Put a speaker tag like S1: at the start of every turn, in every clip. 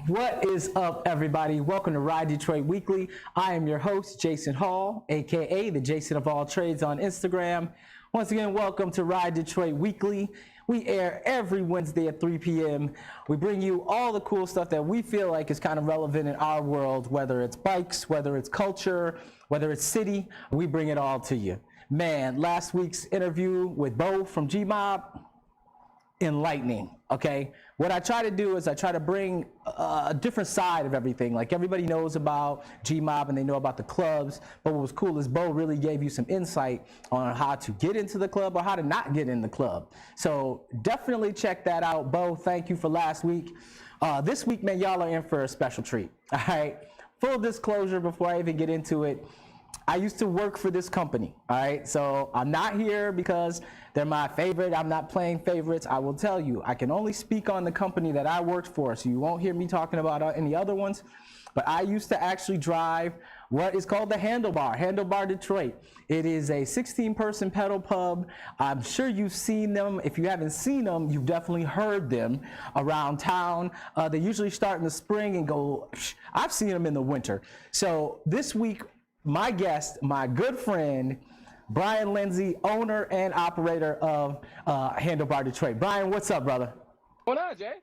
S1: What is up, everybody? Welcome to RiDetroit Weekly. I am your host, Jason Hall, aka the Jason of all trades on Instagram. Once again, welcome to RiDetroit Weekly. We air every Wednesday at 3 p.m. We bring you all the cool stuff that we feel like is kind of relevant in our world, whether it's bikes, whether it's culture, whether it's city, we bring it all to you. Man, last week's interview with Bo from G-Mob, enlightening. Okay, what I try to do is I try to bring a different side of everything. Like, everybody knows about G-Mob and they know about the clubs, but what was cool is Bo really gave you some insight on how to get into the club or how to not get in the club. So definitely check that out. Bo, thank you for last week. This week, man, y'all are in for a special treat. All right, full disclosure before I even get into it, I used to work for this company, all right? So I'm not here because they're my favorite. I'm not playing favorites. I will tell you, I can only speak on the company that I worked for, so you won't hear me talking about any other ones. But I used to actually drive what is called the Handlebar Detroit. It is a 16-person pedal pub. I'm sure you've seen them. If you haven't seen them, you've definitely heard them around town. They usually start in the spring and go, I've seen them in the winter. So this week, my guest, my good friend, Brian Lindsay, owner and operator of Handlebar Detroit. Brian, what's up, brother?
S2: What's going on, Jay?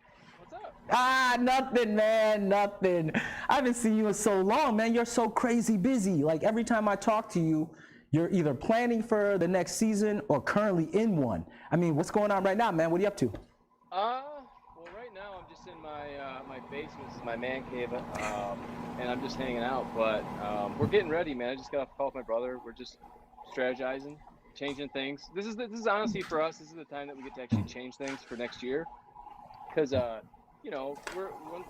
S2: What's up?
S1: Nothing, man, nothing. I haven't seen you in so long, man. You're so crazy busy. Like, every time I talk to you, you're either planning for the next season or currently in one. I mean, what's going on right now, man? What are you up to?
S2: Well, right now I'm just in my basement. This is my man cave, and I'm just hanging out. But we're getting ready, man. I just got off a call with my brother. We're just strategizing, changing things. This is honestly for us. This is the time that we get to actually change things for next year, because you know,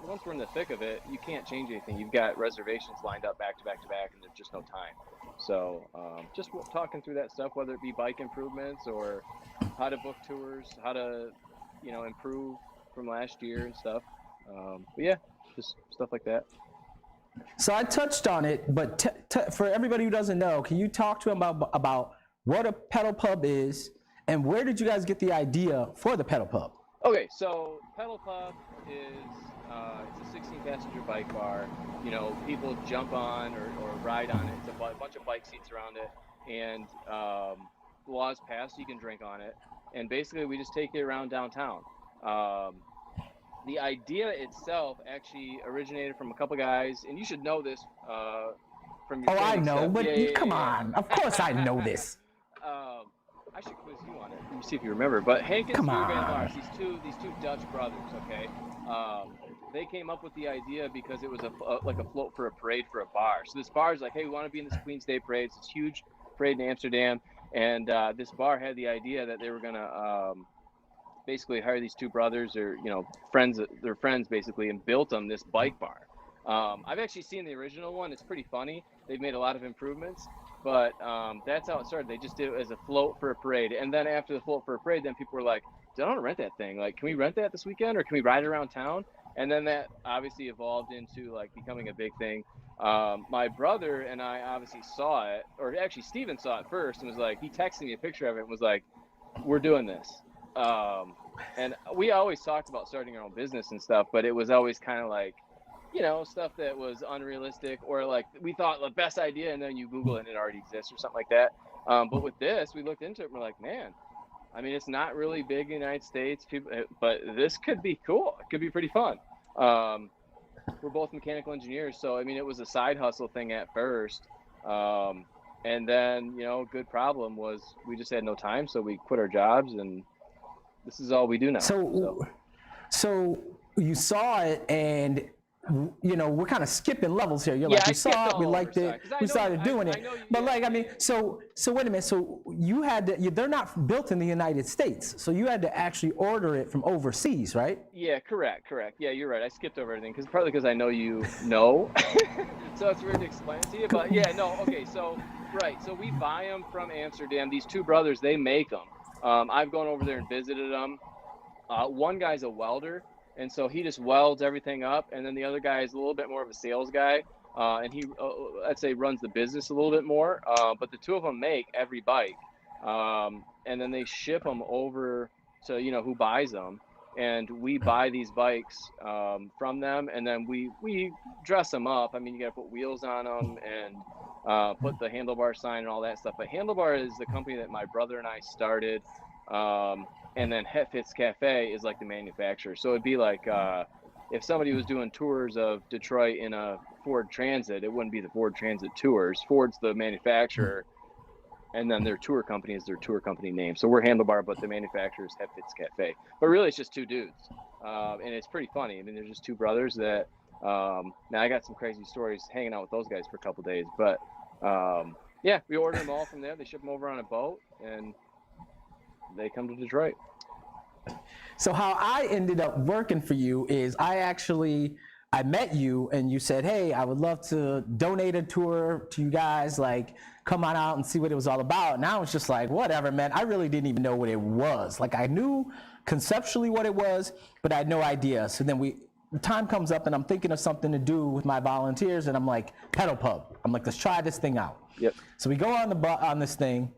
S2: once we're in the thick of it, you can't change anything. You've got reservations lined up back to back to back, and there's just no time. So just talking through that stuff, whether it be bike improvements or how to book tours, how to, you know, improve from last year and stuff. But yeah, just stuff like that.
S1: So I touched on it, but for everybody who doesn't know, can you talk to him about what a pedal pub is and where did you guys get the idea for the pedal pub?
S2: Okay, so pedal pub is it's a 16-passenger bike bar. You know, people jump on or ride on it. It's a bunch of bike seats around it, and laws passed, you can drink on it. And basically, we just take it around downtown. The idea itself actually originated from a couple guys, and you should know this from your
S1: I know,
S2: stuff.
S1: but come on. Of course I know this.
S2: I should quiz you on it. Let me see if you remember. But Hank and Steve Van Lars, these two Dutch brothers, okay? They came up with the idea because it was like a float for a parade for a bar. So this bar is like, hey, we want to be in this Queen's Day parade. It's this huge parade in Amsterdam, and this bar had the idea that they were gonna basically hire these two brothers, or, you know, friends, they're friends basically, and built them this bike bar. I've actually seen the original one. It's pretty funny. They've made a lot of improvements, but that's how it started. They just did it as a float for a parade, and then after the float for a parade, then people were like, I want to rent that thing. Like, can we rent that this weekend, or can we ride it around town? And then that obviously evolved into like becoming a big thing. My brother and I obviously saw it, or actually Steven saw it first, and was like, he texted me a picture of it and was like, we're doing this. And we always talked about starting our own business and stuff, but it was always kind of like, you know, stuff that was unrealistic, or like we thought the best idea, and then you Google it and it already exists or something like that. But with this, we looked into it and we're like, man, I mean, it's not really big in the United States, people, but this could be cool. It could be pretty fun. We're both mechanical engineers, so I mean, it was a side hustle thing at first. And then, you know, good problem was we just had no time, so we quit our jobs, and this is all we do now.
S1: So you saw it, and you know, we're kind of skipping levels here. You're
S2: Yeah,
S1: like,
S2: I
S1: we saw
S2: skipped
S1: it, we
S2: all over,
S1: liked it,
S2: sorry, 'cause I
S1: we
S2: know
S1: started doing
S2: I
S1: it.
S2: know you-
S1: But
S2: yeah,
S1: like, I mean,
S2: yeah.
S1: so wait a minute. So you had to, they're not built in the United States, so you had to actually order it from overseas, right?
S2: Yeah, correct. Yeah, you're right. I skipped over everything partly because I know you know, so it's weird to explain it to you. But yeah, no, okay. So right, so we buy them from Amsterdam. These two brothers, they make them. I've gone over there and visited them. One guy's a welder, and so he just welds everything up, and then the other guy is a little bit more of a sales guy, and he, I'd say, runs the business a little bit more. But the two of them make every bike, and then they ship them over to, you know, who buys them, and we buy these bikes from them, and then we dress them up. I mean, you got to put wheels on them and put the Handlebar sign and all that stuff. But Handlebar is the company that my brother and I started. And then Het Fits Cafe is like the manufacturer. So it'd be like if somebody was doing tours of Detroit in a Ford Transit, it wouldn't be the Ford Transit Tours. Ford's the manufacturer, and then their tour company is their tour company name. So we're Handlebar, but the manufacturer is Het Fits Cafe. But really, it's just two dudes, and it's pretty funny. I mean, they're just two brothers that. Now I got some crazy stories hanging out with those guys for a couple days, but yeah, we order them all from there. They ship them over on a boat, and they come to Detroit.
S1: So how I ended up working for you is I met you and you said, hey, I would love to donate a tour to you guys, like come on out and see what it was all about. And I was just like, whatever, man. I really didn't even know what it was. Like I knew conceptually what it was, but I had no idea. So then the time comes up and I'm thinking of something to do with my volunteers, and I'm like, pedal pub. I'm like, let's try this thing out.
S2: Yep.
S1: So we go on this thing.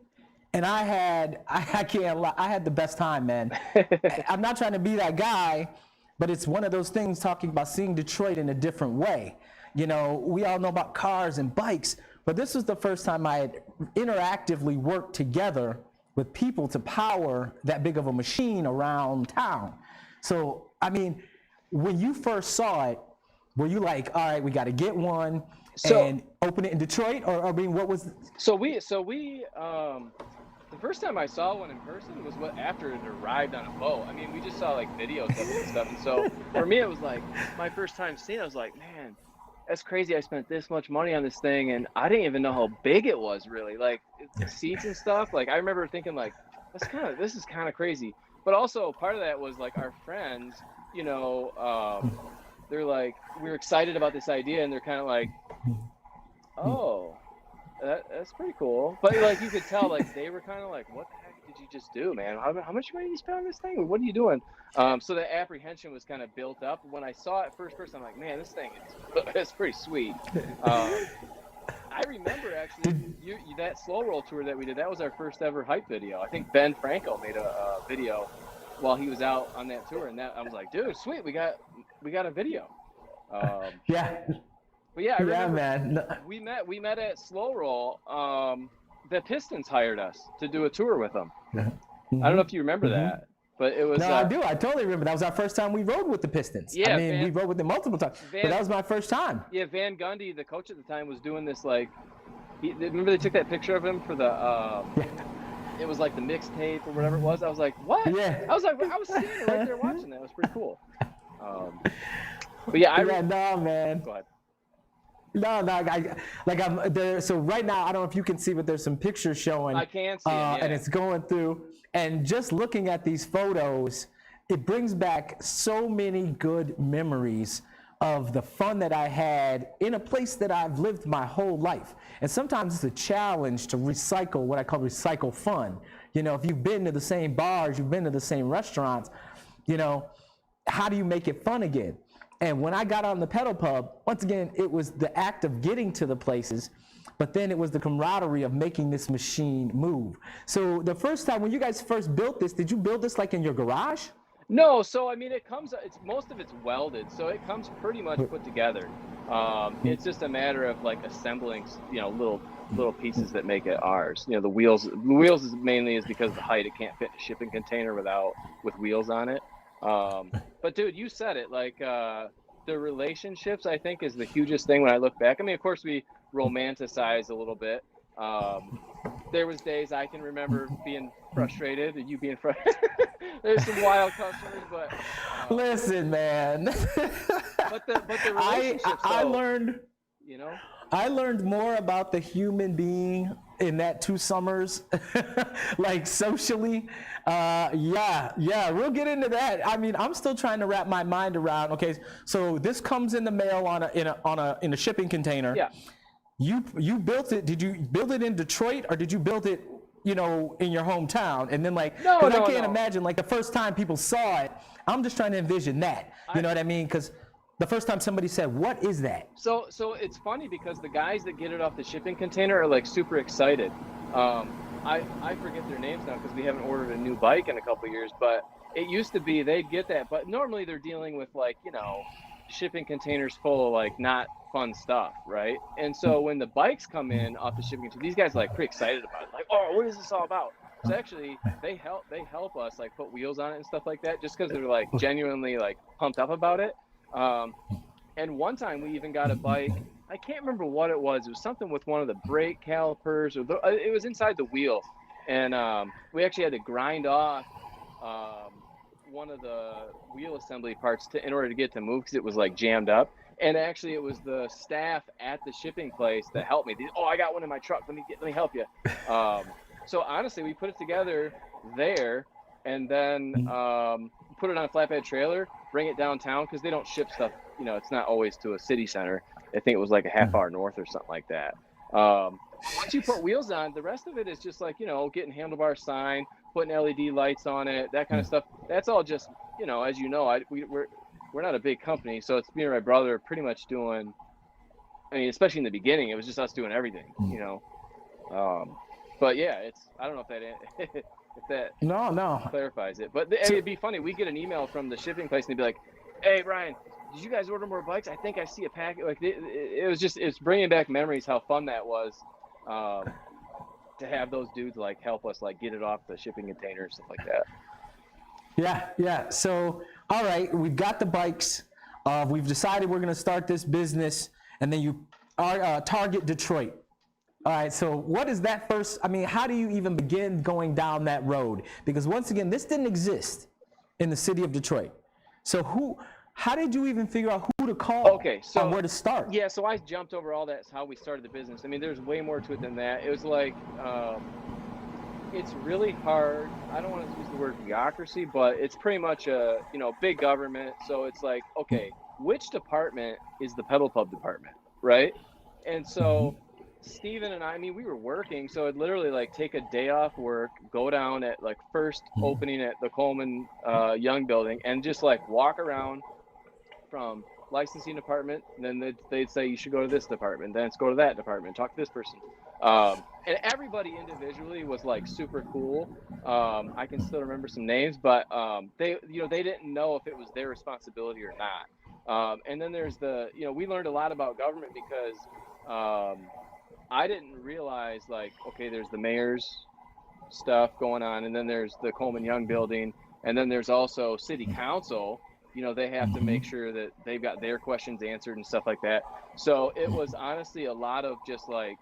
S1: And I can't lie, I had the best time, man. I'm not trying to be that guy, but it's one of those things talking about seeing Detroit in a different way. You know, we all know about cars and bikes, but this was the first time I had interactively worked together with people to power that big of a machine around town. So, I mean, when you first saw it, were you like, all right, we got to get one and open it in Detroit? Or I mean, what was...
S2: So we the first time I saw one in person was after it arrived on a boat. I mean, we just saw like videos of it and stuff. And so for me, it was like my first time seeing it. I was like, man, that's crazy. I spent this much money on this thing, and I didn't even know how big it was really. Like the seats and stuff. Like I remember thinking like, this is kind of crazy. But also part of that was like our friends, you know, they're like, we're excited about this idea, and they're kind of like, oh. That's pretty cool. But like you could tell, like they were kind of like, "What the heck did you just do, man? How much money did you spend on this thing? What are you doing?" So the apprehension was kind of built up. When I saw it first person, I'm like, "Man, this thing it's pretty sweet." I remember actually that slow roll tour that we did. That was our first ever hype video. I think Ben Franco made a video while he was out on that tour, and that I was like, "Dude, sweet, we got a video."
S1: Yeah.
S2: But yeah, I remember
S1: man.
S2: we met at Slow Roll. The Pistons hired us to do a tour with them. I don't know if you remember that, but it was.
S1: No, I do. I totally remember. That was our first time we rode with the Pistons.
S2: Yeah,
S1: I mean, we rode with them multiple times, but that was my first time.
S2: Yeah, Van Gundy, the coach at the time, was doing this like. Remember they took that picture of him for the. It was like the mixtape or whatever it was. I was like, what?
S1: Yeah.
S2: I was like, I was sitting right there watching that. It was pretty cool. But yeah,
S1: no, man.
S2: Go ahead.
S1: No, I'm there. So right now, I don't know if you can see, but there's some pictures showing.
S2: I can see it, yeah.
S1: And it's going through. And just looking at these photos, it brings back so many good memories of the fun that I had in a place that I've lived my whole life. And sometimes it's a challenge to recycle what I call recycle fun. You know, if you've been to the same bars, you've been to the same restaurants, you know, how do you make it fun again? And when I got on the pedal pub, once again, it was the act of getting to the places, but then it was the camaraderie of making this machine move. So the first time, when you guys first built this, did you build this like in your garage?
S2: No, so I mean, it's most of it's welded, so it comes pretty much put together. It's just a matter of like assembling, little pieces that make it ours. The wheels is mainly is because of the height. It can't fit in a shipping container with wheels on it. But dude, you said it, like the relationships, I think, is the hugest thing when I look back. I mean, of course, we romanticize a little bit. There was days I can remember being frustrated and you being frustrated. There's some wild customers, but
S1: Listen, man.
S2: but the relationships,
S1: I
S2: though,
S1: learned
S2: you know.
S1: I learned more about the human being in that 2 summers, like socially. Yeah, we'll get into that. I mean, I'm still trying to wrap my mind around. Okay, so this comes in the mail in a shipping container.
S2: Yeah.
S1: You built it. Did you build it in Detroit, or did you build it, in your hometown? And then, like,
S2: No,
S1: because I
S2: no,
S1: can't
S2: no.
S1: imagine, like, the first time people saw it. I'm just trying to envision that. You know what I mean? Because the first time somebody said, "What is that?"
S2: So it's funny because the guys that get it off the shipping container are like super excited. I forget their names now because we haven't ordered a new bike in a couple of years, but it used to be they'd get that, but normally they're dealing with like, shipping containers full of like not fun stuff, right? And so when the bikes come in off the shipping container, these guys are like pretty excited about it. Like, oh, what is this all about? So actually they help us like put wheels on it and stuff like that just because they're like genuinely like pumped up about it. And one time we even got a bike. I can't remember what it was. It was something with one of the brake calipers, or it was inside the wheel, and we actually had to grind off one of the wheel assembly parts in order to get it to move because it was like jammed up. And actually, it was the staff at the shipping place that helped me. Oh, I got one in my truck. Let me help you. So honestly, we put it together there, and then put it on a flatbed trailer, bring it downtown because they don't ship stuff. It's not always to a city center. I think it was like a half hour north or something like that. Once you put wheels on, the rest of it is just like, getting handlebar sign, putting LED lights on it, that kind of stuff. That's all just, as you know, we're not a big company, so it's me and my brother pretty much doing. I mean, especially in the beginning, it was just us doing everything, But yeah, I don't know if that
S1: No.
S2: clarifies it. But it'd be funny. We get an email from the shipping place and they'd be like, "Hey, Brian, did you guys order more bikes? I think I see a packet." Like it's bringing back memories how fun that was, to have those dudes like help us like get it off the shipping container and stuff like that.
S1: Yeah. So, all right, we've got the bikes. We've decided we're going to start this business, and then you are target Detroit. All right, so what is that first? I mean, how do you even begin going down that road? Because once again, this didn't exist in the city of Detroit. So how did you even figure out who to call?
S2: Okay, so
S1: and where to start?
S2: Yeah, so I jumped over all that. It's how we started the business. I mean, there's way more to it than that. It was like, it's really hard. I don't want to use the word bureaucracy, but it's pretty much a big government. So it's like, okay, which department is the pedal pub department, right? And so Steven and I mean, we were working, so I'd literally like take a day off work, go down at like first opening at the Coleman Young building, and just like walk around from licensing department, and then they'd say you should go to this department, then let's go to that department, talk to this person. And everybody individually was like super cool. I can still remember some names, but they didn't know if it was their responsibility or not. And then there's we learned a lot about government because I didn't realize like, okay, there's the mayor's stuff going on, and then there's the Coleman Young building, and then there's also city council. They have to make sure that they've got their questions answered and stuff like that. So it was honestly a lot of just like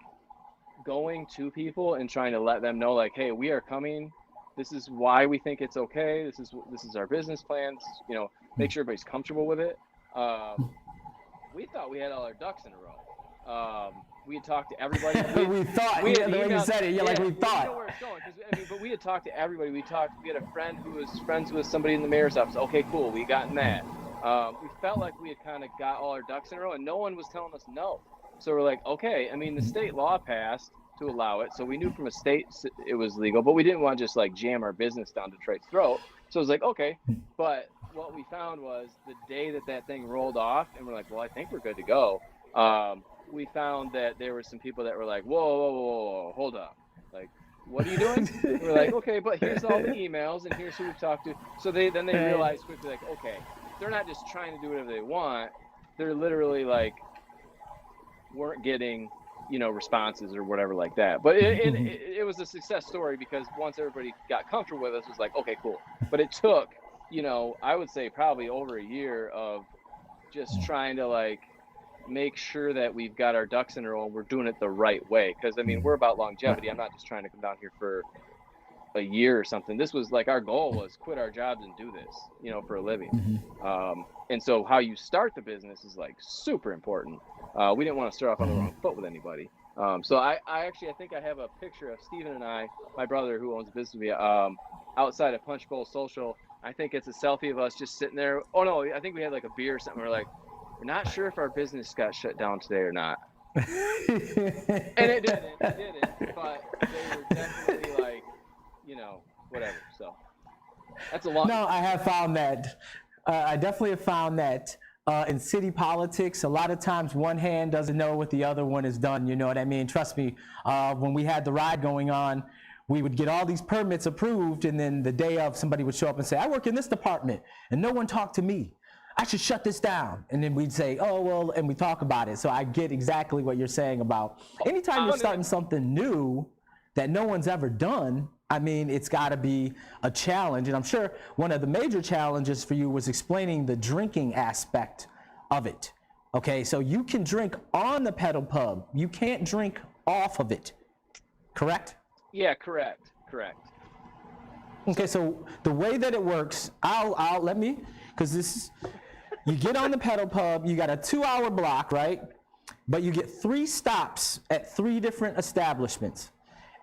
S2: going to people and trying to let them know like, hey, we are coming. This is why we think it's okay. This is our business plans. Make sure everybody's comfortable with it. We thought we had all our ducks in a row. We had talked to everybody.
S1: We thought. The way you said it, like we thought.
S2: You know where it's going, but we had talked to everybody. We had a friend who was friends with somebody in the mayor's office. Okay, cool. We gotten that. We felt like we had kind of got all our ducks in a row, and no one was telling us no. So we're like, okay. I mean, the state law passed to allow it, so we knew from a state it was legal, but we didn't want to just like jam our business down Detroit's throat. So it was like, okay. But what we found was the day that thing rolled off, and we're like, well, I think we're good to go. We found that there were some people that were like, whoa, hold up. Like, what are you doing? We're like, okay, but here's all the emails and here's who we've talked to. So they realize quickly, like, okay, they're not just trying to do whatever they want. They're literally like, weren't getting, responses or whatever like that. But it was a success story because once everybody got comfortable with us, it was like, okay, cool. But it took, I would say probably over a year of just trying to like make sure that we've got our ducks in a row and we're doing it the right way. Because I mean, we're about longevity. I'm not just trying to come down here for a year or something. This was like our goal was quit our jobs and do this, for a living. And so how you start the business is like super important. We didn't want to start off on the wrong foot with anybody. So I think I have a picture of Steven and I, my brother who owns the business with me, outside of Punch Bowl Social. I think it's a selfie of us just sitting there. Oh no, I think we had like a beer or something. We're like, we're not sure if our business got shut down today or not. And it didn't, but they were definitely like, whatever. So that's a lot.
S1: No, I have found that. I definitely have found that in city politics, a lot of times one hand doesn't know what the other one has done. You know what I mean? Trust me, when we had the ride going on, we would get all these permits approved, and then the day of, somebody would show up and say, I work in this department, and no one talked to me. I should shut this down. And then we'd say, oh, well, and we talk about it. So I get exactly what you're saying about anytime you're starting something new that no one's ever done, I mean, it's got to be a challenge. And I'm sure one of the major challenges for you was explaining the drinking aspect of it. Okay, so you can drink on the pedal pub. You can't drink off of it, correct?
S2: Yeah, correct.
S1: Okay, so the way that it works, because this, you get on the pedal pub, you got a 2-hour block, right? But you get 3 stops at 3 different establishments.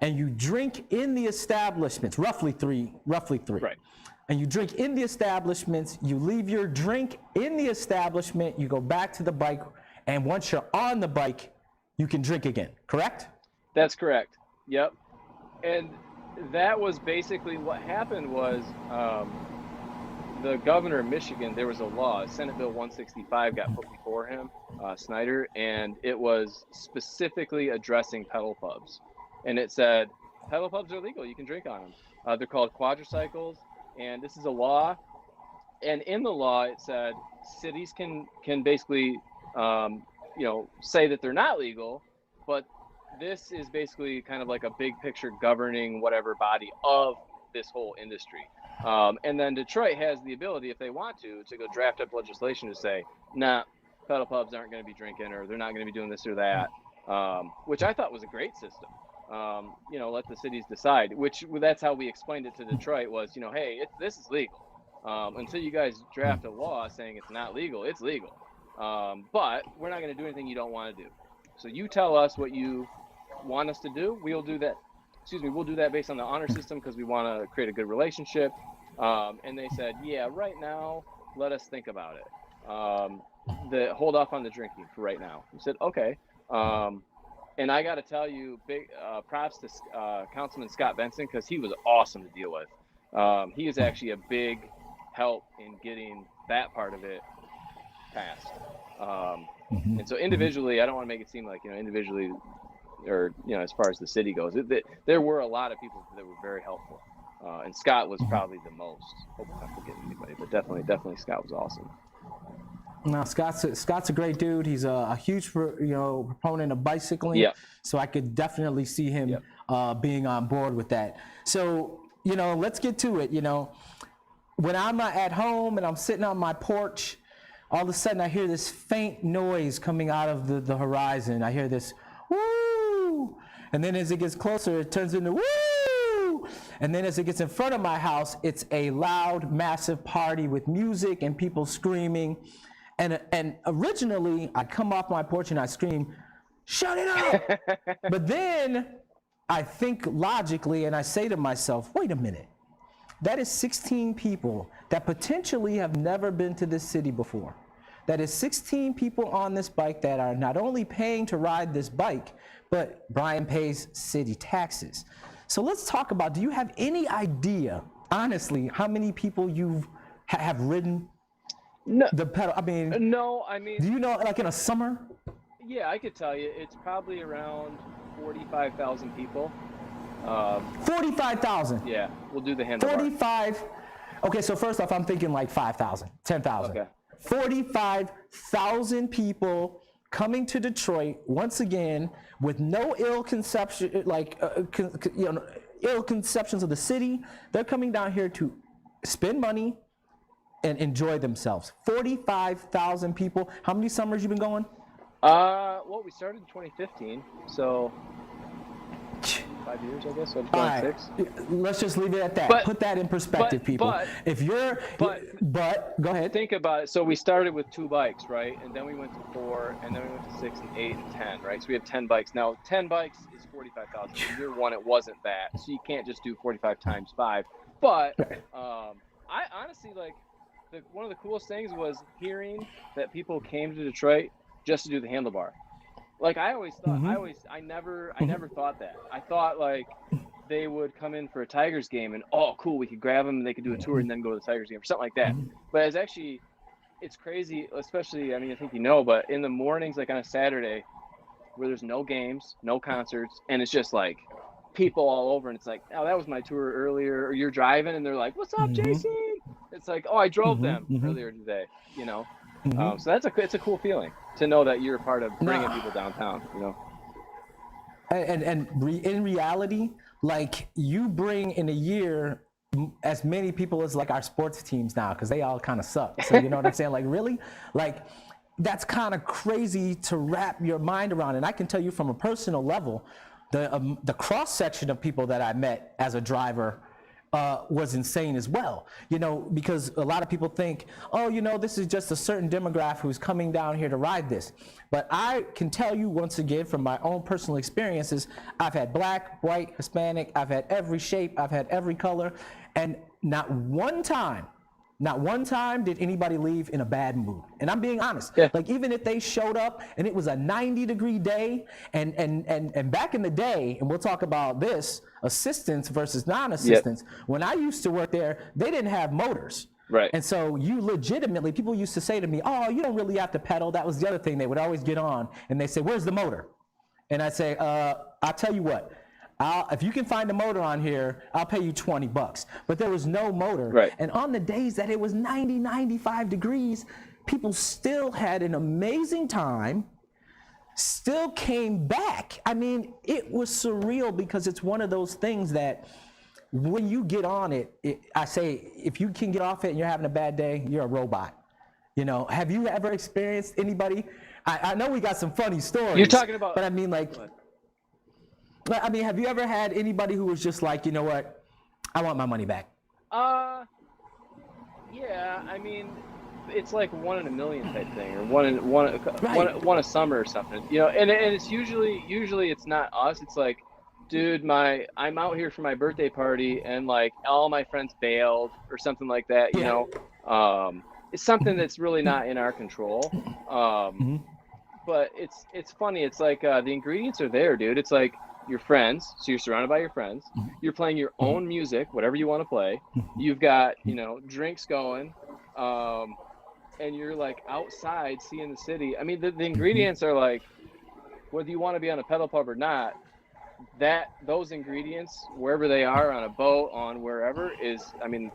S1: And you drink in the establishments, roughly three.
S2: Right.
S1: And you drink in the establishments, you leave your drink in the establishment, you go back to the bike, and once you're on the bike, you can drink again, correct?
S2: That's correct, yep. And that was basically what happened was the governor of Michigan, there was a law, Senate Bill 165 got put before him, Snyder, and it was specifically addressing pedal pubs. And it said, pedal pubs are legal, you can drink on them. They're called quadricycles, and this is a law. And in the law, it said cities can basically, say that they're not legal, but this is basically kind of like a big picture governing whatever body of this whole industry. And then Detroit has the ability, if they want to go draft up legislation to say, nah, pedal pubs aren't going to be drinking, or they're not going to be doing this or that, which I thought was a great system. Let the cities decide, that's how we explained it to Detroit was, hey, this is legal. Until you guys draft a law saying it's not legal, it's legal. But we're not going to do anything you don't want to do. So you tell us what you want us to do. We'll do that. We'll do that based on the honor system because we want to create a good relationship. And they said, yeah, right now, let us think about it. Hold off on the drinking for right now. We said, okay. And I got to tell you, big props to Councilman Scott Benson, because he was awesome to deal with. He was actually a big help in getting that part of it passed. And so individually, I don't want to make it seem like, individually, or, as far as the city goes, there were a lot of people that were very helpful. And Scott was probably the most. Hope I'm not forgetting anybody, but definitely Scott was awesome.
S1: No, Scott's a great dude. He's a huge, proponent of bicycling.
S2: Yeah.
S1: So I could definitely see him being on board with that. So, let's get to it. When I'm at home and I'm sitting on my porch, all of a sudden I hear this faint noise coming out of the horizon. I hear this, woo! And then as it gets closer, it turns into woo! And then as it gets in front of my house, it's a loud, massive party with music and people screaming. And originally, I come off my porch and I scream, shut it up! But then I think logically and I say to myself, wait a minute. That is 16 people that potentially have never been to this city before. That is 16 people on this bike that are not only paying to ride this bike, but Brian pays city taxes. So let's talk about, do you have any idea, honestly, how many people you have ridden?
S2: No,
S1: the pedal,
S2: no,
S1: do you know, like in a summer?
S2: Yeah, I could tell you, it's probably around 45,000 people.
S1: 45,000.
S2: Yeah, we'll do the handlebar.
S1: 45. Okay, so first off, I'm thinking like 5,000, 10,000.
S2: Okay.
S1: 45,000 people coming to Detroit once again with no ill conception, ill conceptions of the city. They're coming down here to spend money and enjoy themselves. 45,000 people. How many summers you been going?
S2: Well, we started in 2015, so 5 years, I guess. So
S1: All right,
S2: 26.
S1: let's just leave it at that. Put that in perspective, people. But go ahead.
S2: Think about it. So we started with 2 bikes, right? And then we went to 4, and then we went to 6 and 8 and 10, right? So we have 10 bikes. Now, 10 bikes is 45,000. In year 1, it wasn't that. So you can't just do 45 times 5. But I honestly, like, one of the coolest things was hearing that people came to Detroit just to do the handlebar. Like, I always thought, I never thought that. I thought, like, they would come in for a Tigers game and, oh, cool, we could grab them and they could do a tour and then go to the Tigers game or something like that. But it's crazy, especially, I mean, I think you know, but in the mornings, like on a Saturday, where there's no games, no concerts, and it's just like people all over, and it's like, oh, that was my tour earlier, or you're driving and they're like, what's up, Jason? It's like, oh, I drove them earlier today, you know? So it's a cool feeling to know that you're a part of bringing people downtown, you know?
S1: In reality, like, you bring in a year as many people as like our sports teams now, because they all kind of suck. So you know what I'm saying? Like, really? Like, that's kind of crazy to wrap your mind around. And I can tell you from a personal level, the cross section of people that I met as a driver was insane as well, you know, because a lot of people think, oh, you know, this is just a certain demographic who's coming down here to ride this. But I can tell you once again from my own personal experiences, I've had black, white, Hispanic, I've had every shape, I've had every color, and not one time did anybody leave in a bad mood. And I'm being honest. Yeah. Like, even if they showed up and it was a 90-degree day, and back in the day, and we'll talk about this, assistants versus non-assistants, when I used to work there, they didn't have motors.
S2: Right.
S1: And so people used to say to me, oh, you don't really have to pedal. That was the other thing. They would always get on and they say, where's the motor? And I'd say, I'll tell you what. If you can find a motor on here, I'll pay you $20. But there was no motor.
S2: Right.
S1: And on the days that it was 90, 95 degrees, people still had an amazing time, still came back. I mean, it was surreal, because it's one of those things that when you get on it, I say, if you can get off it and you're having a bad day, you're a robot. You know, have you ever experienced anybody? I know we got some funny stories.
S2: You're talking about,
S1: but I mean, like, have you ever had anybody who was just like, you know what, I want my money back?
S2: Yeah, I mean, it's like 1 in a million type thing, or one a summer or something, you know. And it's usually it's not us. It's like, dude, I'm out here for my birthday party, and like all my friends bailed or something like that, you know. It's something that's really not in our control. But it's funny. It's like the ingredients are there, dude. It's like your friends, so you're surrounded by your friends. You're playing your own music, whatever you want to play. You've got, you know, drinks going, and you're like outside seeing the city. I mean, the ingredients are like, whether you want to be on a pedal pub or not, those ingredients, wherever they are, on a boat, on wherever, is, I mean,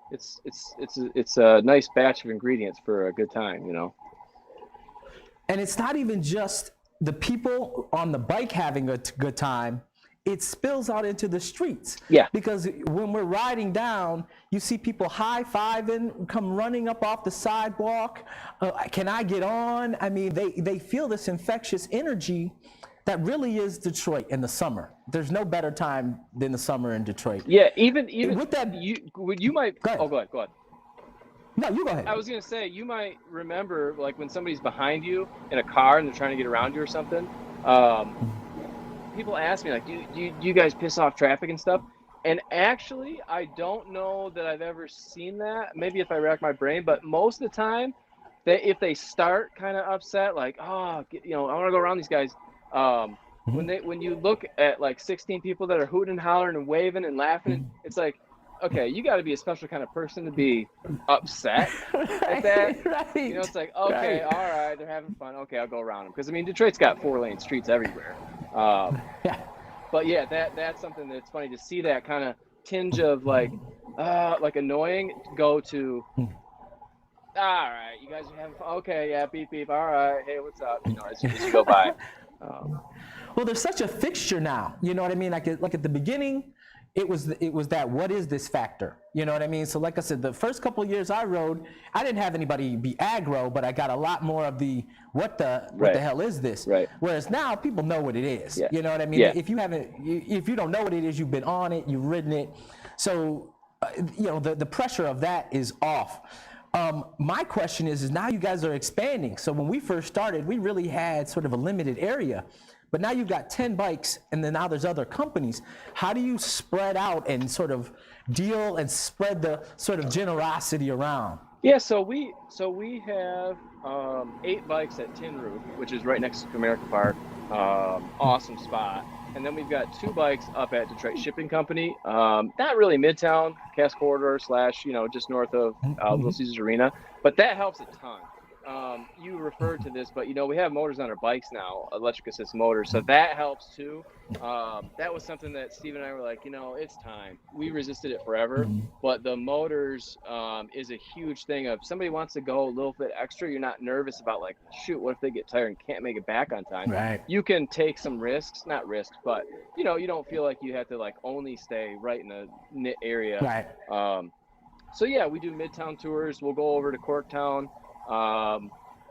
S2: it's a nice batch of ingredients for a good time, you know.
S1: And it's not even just the people on the bike having a good time, it spills out into the streets.
S2: Yeah.
S1: Because when we're riding down, you see people high-fiving, come running up off the sidewalk. Can I get on? I mean, they feel this infectious energy that really is Detroit in the summer. There's no better time than the summer in Detroit.
S2: Yeah, even
S1: with that,
S2: you might. Go ahead. Go ahead.
S1: No, you go ahead.
S2: I was gonna say, you might remember, like, when somebody's behind you in a car and they're trying to get around you or something. People ask me, like, do you guys piss off traffic and stuff? And actually, I don't know that I've ever seen that. Maybe if I rack my brain, but most of the time, if they start kind of upset, like, oh, you know, I want to go around these guys. When you look at like 16 people that are hooting and hollering and waving and laughing, it's like, okay, you got to be a special kind of person to be upset at that.
S1: Right.
S2: You know, it's like, okay, all right, they're having fun. Okay, I'll go around them. Because, I mean, Detroit's got 4-lane streets everywhere.
S1: Yeah.
S2: But yeah, that's something that's funny to see, that kind of tinge of like annoying go to, all right, you guys are having fun. Okay, yeah, beep beep. All right, hey, what's up? You know, as you go by.
S1: Well, there's such a fixture now. You know what I mean? Like at the beginning, it was that what is this factor? You know what I mean? So like I said, the first couple of years I rode, I didn't have anybody be aggro, but I got a lot more of the what the hell is this?
S2: Right.
S1: Whereas now people know what it is.
S2: Yeah.
S1: You know what I mean?
S2: Yeah.
S1: If you don't know what it is, you've been on it, you've ridden it. So you know the pressure of that is off. My question is now you guys are expanding. So when we first started, we really had sort of a limited area. But now you've got 10 bikes, and then now there's other companies. How do you spread out and sort of deal and spread the sort of generosity around?
S2: Yeah, so we have 8 bikes at Tin Roof, which is right next to America Park. Awesome spot. And then we've got 2 bikes up at Detroit Shipping Company. Not really Midtown, Cass Corridor / just north of Little Caesars Arena, but that helps a ton. You referred to this, but we have motors on our bikes now, electric assist motors, so that helps too. That was something that Steve and I were like, it's time. We resisted it forever, but the motors is a huge thing. If somebody wants to go a little bit extra, you're not nervous about like, shoot, what if they get tired and can't make it back on time?
S1: Right.
S2: You can take some risks, not risks, but you don't feel like you have to like only stay right in a knit area.
S1: Right.
S2: So yeah, we do Midtown tours. We'll go over to Corktown.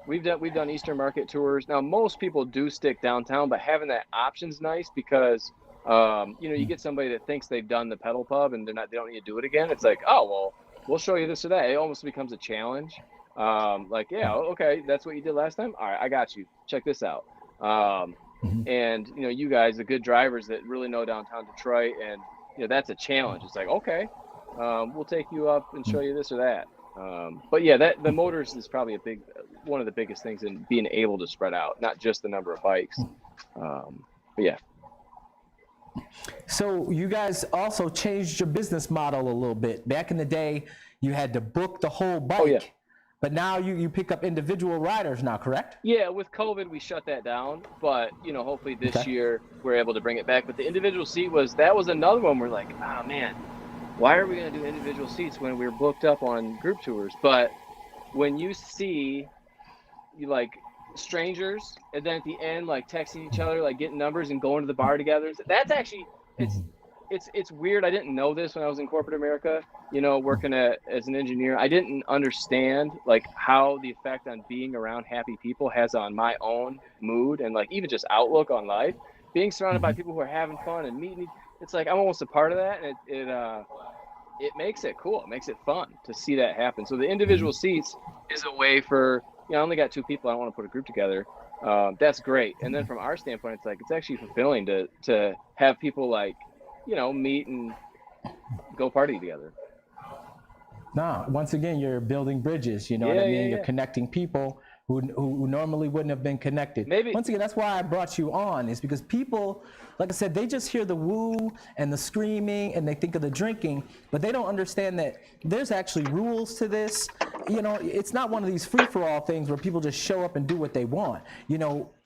S2: We've done Eastern Market tours. Now most people do stick downtown, but having that option's nice because you get somebody that thinks they've done the pedal pub and they don't need to do it again. It's like, oh well, we'll show you this or that. It almost becomes a challenge. Like, yeah, okay, that's what you did last time. All right, I got you. Check this out. And you guys, the good drivers that really know downtown Detroit, and that's a challenge. It's like, okay, we'll take you up and show you this or that. But yeah, the motors is probably one of the biggest things in being able to spread out, not just the number of bikes. But yeah.
S1: So you guys also changed your business model a little bit. Back in the day, you had to book the whole bike.
S2: Oh, yeah.
S1: But now you pick up individual riders now, correct?
S2: Yeah, with COVID, we shut that down. But, hopefully this year we're able to bring it back. But the individual seat was another one. We're like, oh, man, why are we going to do individual seats when we're booked up on group tours? But when you see like strangers and then at the end like texting each other, like getting numbers and going to the bar together, that's actually it's weird. I didn't know this when I was in corporate America, working as an engineer. I didn't understand like how the effect on being around happy people has on my own mood and like even just outlook on life. Being surrounded by people who are having fun and meeting, it's like I'm almost a part of that, and it makes it cool. It makes it fun to see that happen. So the individual seats is a way for, I only got 2 people. I don't want to put a group together. That's great. And then from our standpoint, it's like, it's actually fulfilling to have people like, meet and go party together.
S1: No, once again, you're building bridges, what I mean? You're connecting people who normally wouldn't have been connected.
S2: Maybe.
S1: Once again, that's why I brought you on, is because people, like I said, they just hear the woo and the screaming and they think of the drinking, but they don't understand that there's actually rules to this. It's not one of these free-for-all things where people just show up and do what they want.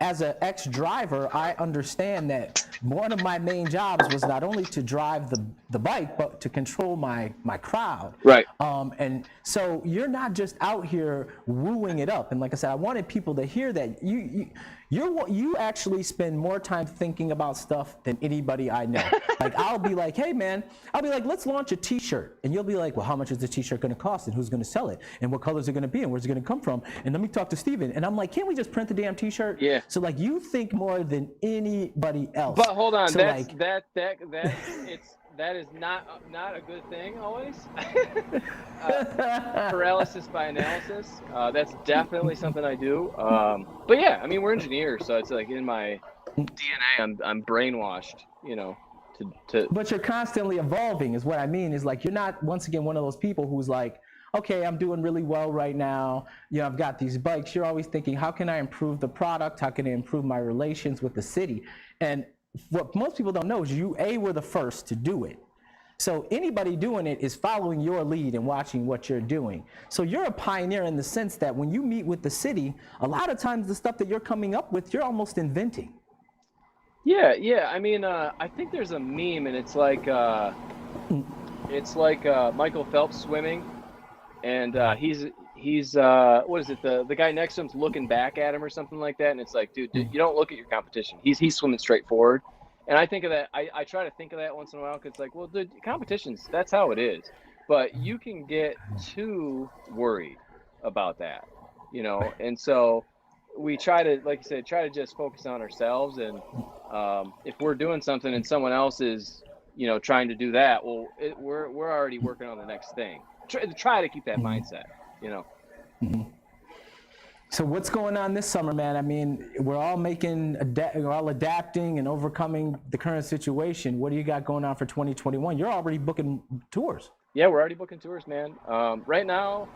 S1: As an ex-driver, I understand that one of my main jobs was not only to drive the bike, but to control my crowd.
S2: Right.
S1: And so you're not just out here wooing it up. And like I said, I wanted people to hear that you actually spend more time thinking about stuff than anybody I know. Like I'll be like, hey man, let's launch a t-shirt. And you'll be like, well, how much is the t-shirt going to cost and who's going to sell it and what colors are going to be and where's it going to come from? And let me talk to Steven. And I'm like, can't we just print the damn t-shirt?
S2: Yeah.
S1: So like you think more than anybody else.
S2: But hold on,
S1: so
S2: that is not a good thing always. Paralysis by analysis. That's definitely something I do. But yeah, I mean, we're engineers, so it's like in my DNA, I'm brainwashed, to.
S1: But you're constantly evolving, is what I mean. Is like you're not, once again, one of those people who's like, okay, I'm doing really well right now. I've got these bikes. You're always thinking, how can I improve the product? How can I improve my relations with the city? And what most people don't know is you were the first to do it. So anybody doing it is following your lead and watching what you're doing. So you're a pioneer in the sense that when you meet with the city, a lot of times the stuff that you're coming up with, you're almost inventing.
S2: Yeah. I mean, I think there's a meme, and it's like Michael Phelps swimming, and he's what is it? The guy next to him's looking back at him or something like that, and it's like, dude, you don't look at your competition. He's swimming straight forward, and I think of that. I try to think of that once in a while because it's like, well, the competitions, that's how it is, but you can get too worried about that, and so we try to, like you said, try to just focus on ourselves, and if we're doing something and someone else is trying to do that, well, we're already working on the next thing. Try to keep that mindset.
S1: So what's going on this summer, man? I mean, we're all we're all adapting and overcoming the current situation. What do you got going on for 2021? You're already booking tours.
S2: Yeah, we're already booking tours, man. Right now,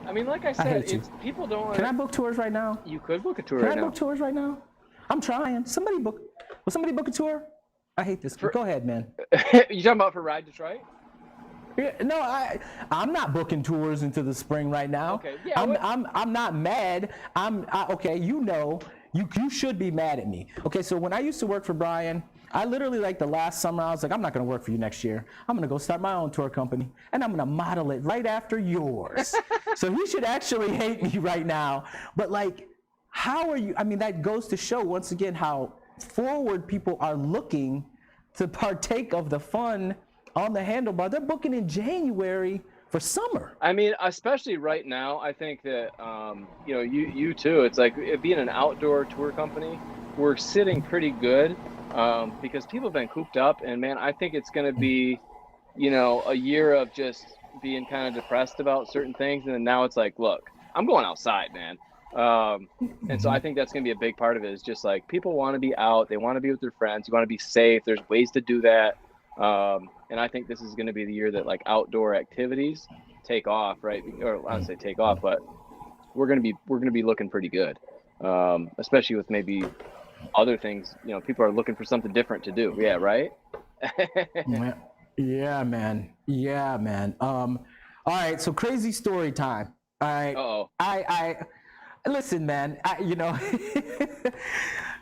S2: I mean, like I said, people don't.
S1: Can I book tours right now?
S2: You could book a tour
S1: right
S2: now.
S1: Can I book tours right now? I'm trying. Will somebody book a tour? I hate this. Go ahead, man.
S2: You talking about for RiDetroit?
S1: Yeah, no, I'm not booking tours into the spring right now.
S2: Okay. Yeah.
S1: I'm not mad. Okay. You should be mad at me. Okay. So when I used to work for Brian, I literally, like, the last summer, I was like, I'm not going to work for you next year. I'm going to go start my own tour company, and I'm going to model it right after yours. So he should actually hate me right now. But, like, how are you? I mean, that goes to show once again how forward people are looking to partake of the fun on the Handlebar. They're booking in January for summer.
S2: I mean, especially right now, I think that you too. It's like being an outdoor tour company, we're sitting pretty good because people have been cooped up, and man, I think it's going to be a year of just being kind of depressed about certain things, and then now it's like, look, I'm going outside, man. And so I think that's going to be a big part of it, is just like people want to be out, they want to be with their friends, you want to be safe. There's ways to do that. And I think this is going to be the year that, like, outdoor activities take off, right? Or I don't say take off, but we're going to be looking pretty good. Especially with maybe other things, people are looking for something different to do. Yeah. Right.
S1: Yeah, man. All right. So crazy story time. All right.
S2: Uh-oh.
S1: I listen, man,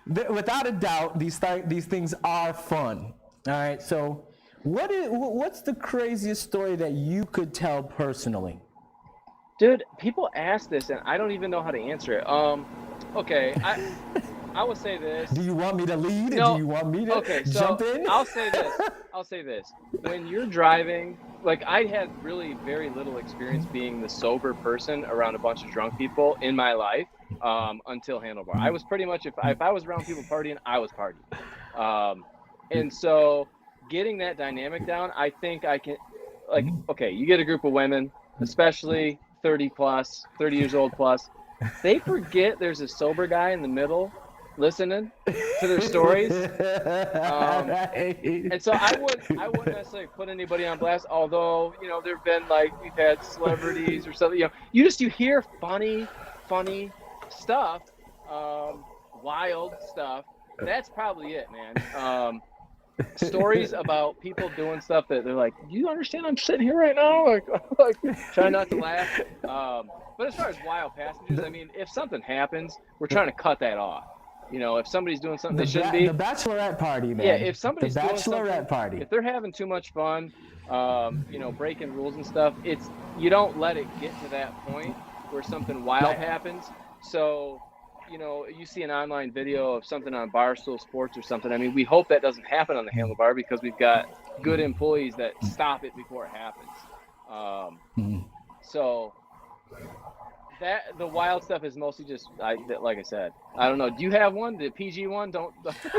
S1: without a doubt, these things are fun. All right, so what's the craziest story that you could tell personally?
S2: Dude, people ask this, and I don't even know how to answer it. Okay, I will say this.
S1: Do you want me to lead?
S2: No.
S1: Do you want me to jump in?
S2: I'll say this. When you're driving, like, I had really very little experience being the sober person around a bunch of drunk people in my life until Handlebar. I was pretty much, if I was around people partying, I was partying. And so getting that dynamic down, I think I can, like, okay, you get a group of women, especially 30 years old plus, they forget there's a sober guy in the middle listening to their stories. And so I wouldn't necessarily put anybody on blast, although, there've been, like, we've had celebrities or something, you hear funny stuff, wild stup. That's probably it, man. Stories about people doing stuff that they're like, do you understand I'm sitting here right now? Like trying not to laugh. But as far as wild passengers, I mean, if something happens, we're trying to cut that off. If somebody's doing something they shouldn't be.
S1: The bachelorette party, man.
S2: Yeah, if somebody's
S1: the
S2: doing
S1: bachelorette party.
S2: If they're having too much fun, breaking rules and stuff, you don't let it get to that point where something wild happens. So, you see an online video of something on Barstool Sports or something. I mean, we hope that doesn't happen on the Handlebar because we've got good employees that stop it before it happens. So that the wild stuff is mostly just, like I said, I don't know. Do you have one? The PG one? Don't.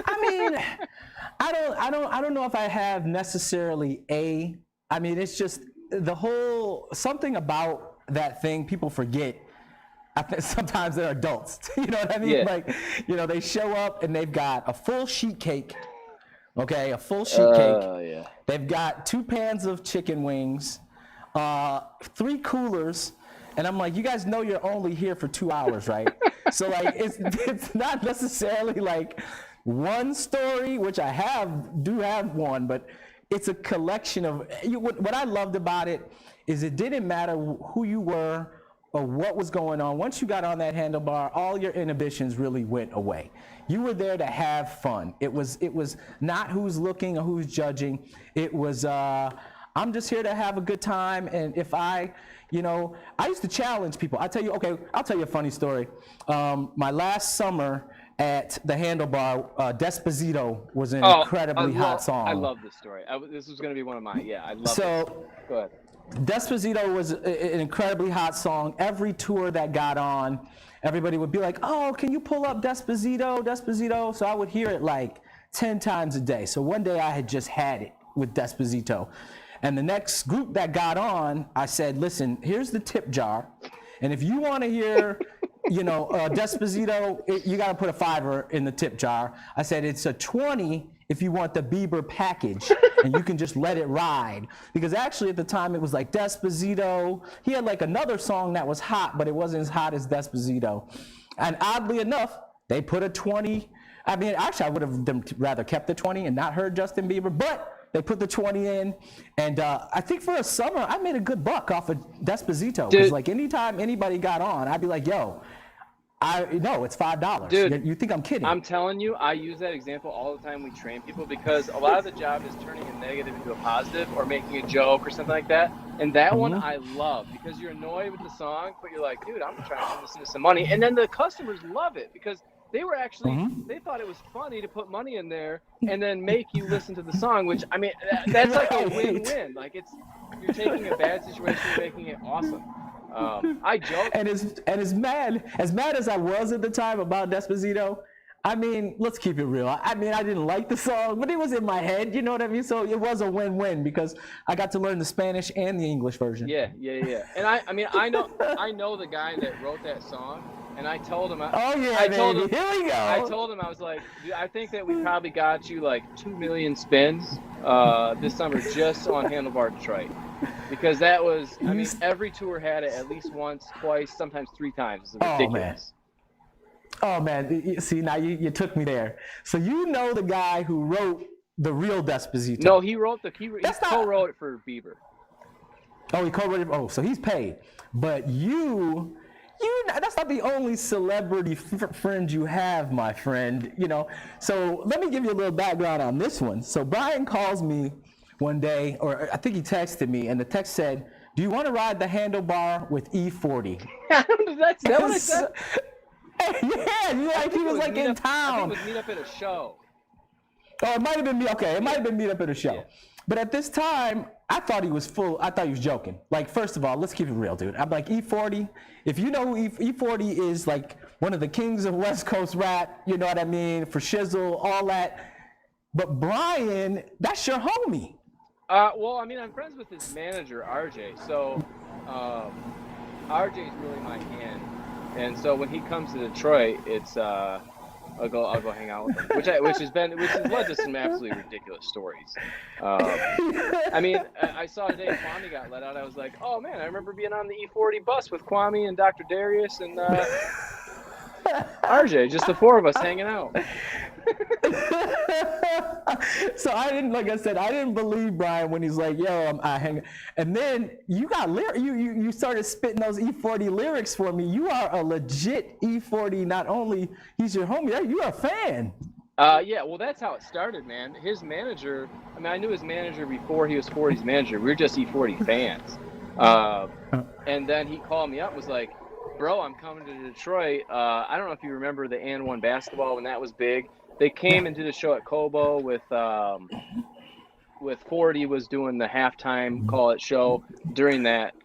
S1: I mean, I don't know if I have necessarily I mean, it's just the whole something about that thing people forget. I think sometimes they're adults. You know what I mean?
S2: Yeah.
S1: Like, they show up and they've got a full sheet cake. Okay, a full sheet cake.
S2: Yeah.
S1: They've got 2 pans of chicken wings, 3 coolers, and I'm like, you guys know you're only here for 2 hours, right? So, like, it's not necessarily like one story, which I do have one, but it's a collection of. What I loved about it is it didn't matter who you were of what was going on. Once you got on that handlebar, all your inhibitions really went away. You were there to have fun. It was not who's looking or who's judging. It was I'm just here to have a good time. And if I used to challenge people. I'll tell you a funny story. My last summer at the Handlebar, Despacito was an incredibly hot song.
S2: I love this story. This was going to be one of mine. Yeah, I love it.
S1: So,
S2: go ahead.
S1: Despacito was an incredibly hot song. Every tour that got on, everybody would be like, oh, can you pull up Despacito? So I would hear it like 10 times a day. So one day I had just had it with Despacito. And the next group that got on, I said, listen, here's the tip jar. And if you want to hear, Despacito, you got to put a $5 in the tip jar. I said, it's a 20 if you want the Bieber package, and you can just let it ride. Because actually at the time it was like Despacito. He had like another song that was hot, but it wasn't as hot as Despacito. And oddly enough, they put a 20. I mean, actually I would have rather kept the 20 and not heard Justin Bieber, but they put the 20 in, and I think for a summer, I made a good buck off of Despacito. Because like anytime anybody got on, I'd be like, yo, it's $5.
S2: Dude,
S1: you think I'm kidding?
S2: I'm telling you, I use that example all the time we train people, because a lot of the job is turning a negative into a positive or making a joke or something like that. And that one I love, because you're annoyed with the song, but you're like, dude, I'm trying to listen to some money. And then the customers love it, because they were actually, they thought it was funny to put money in there and then make you listen to the song, which, I mean, that's like a win-win. Like, you're taking a bad situation and making it awesome. I joke.
S1: And as mad as I was at the time about Despacito, I mean, let's keep it real. I mean, I didn't like the song, but it was in my head, you know what I mean? So it was a win-win, because I got to learn the Spanish and the English version.
S2: Yeah. And I know the guy that wrote that song, and I told him, here we go. I told him, I was like, dude, I think that we probably got you like 2 million spins this summer just on Handlebar Detroit. Because that was, I mean, every tour had it at least once, twice, sometimes 3 times. It's ridiculous.
S1: Oh, man. See, now you took me there. So you know the guy who wrote the real Despacito.
S2: No, he co-wrote it for Bieber.
S1: Oh, he co-wrote it. Oh, so he's paid. But that's not the only celebrity friend you have, my friend. So let me give you a little background on this one. So Brian calls me one day, or I think he texted me, and the text said, do you want to ride the Handlebar with E40?
S2: That's what I said?
S1: Yeah, he was like in town.
S2: I think it was meet up at a show.
S1: Oh, it might have been me. Okay, it might have been meet up at a show. Yeah. But at this time, I thought he was joking. Like, first of all, let's keep it real, dude. I'm like, E40, if you know who E40 is, like one of the kings of West Coast rap, you know what I mean, for shizzle, all that. But Brian, that's your homie.
S2: Well, I mean, I'm friends with his manager, RJ. So RJ's really my hand. And so when he comes to Detroit, it's I'll go hang out with him, which has led to some absolutely ridiculous stories. I mean, I saw today Kwame got let out. I was like, oh man, I remember being on the E40 bus with Kwame and Dr. Darius and RJ, just the 4 of us hanging out.
S1: So I didn't believe Brian when he's like, yo, I hang. And then you got you started spitting those E40 lyrics for me. You are a legit E40. Not only he's your homie, you're a fan.
S2: Yeah, well, that's how it started, man. His manager, I mean, I knew his manager before he was 40's manager. We were just E40 fans. And then he called me up and was like, bro, I'm coming to Detroit. I don't know if you remember the N1 basketball when that was big. They came and did a show at Cobo with 40 was doing the halftime call it show during that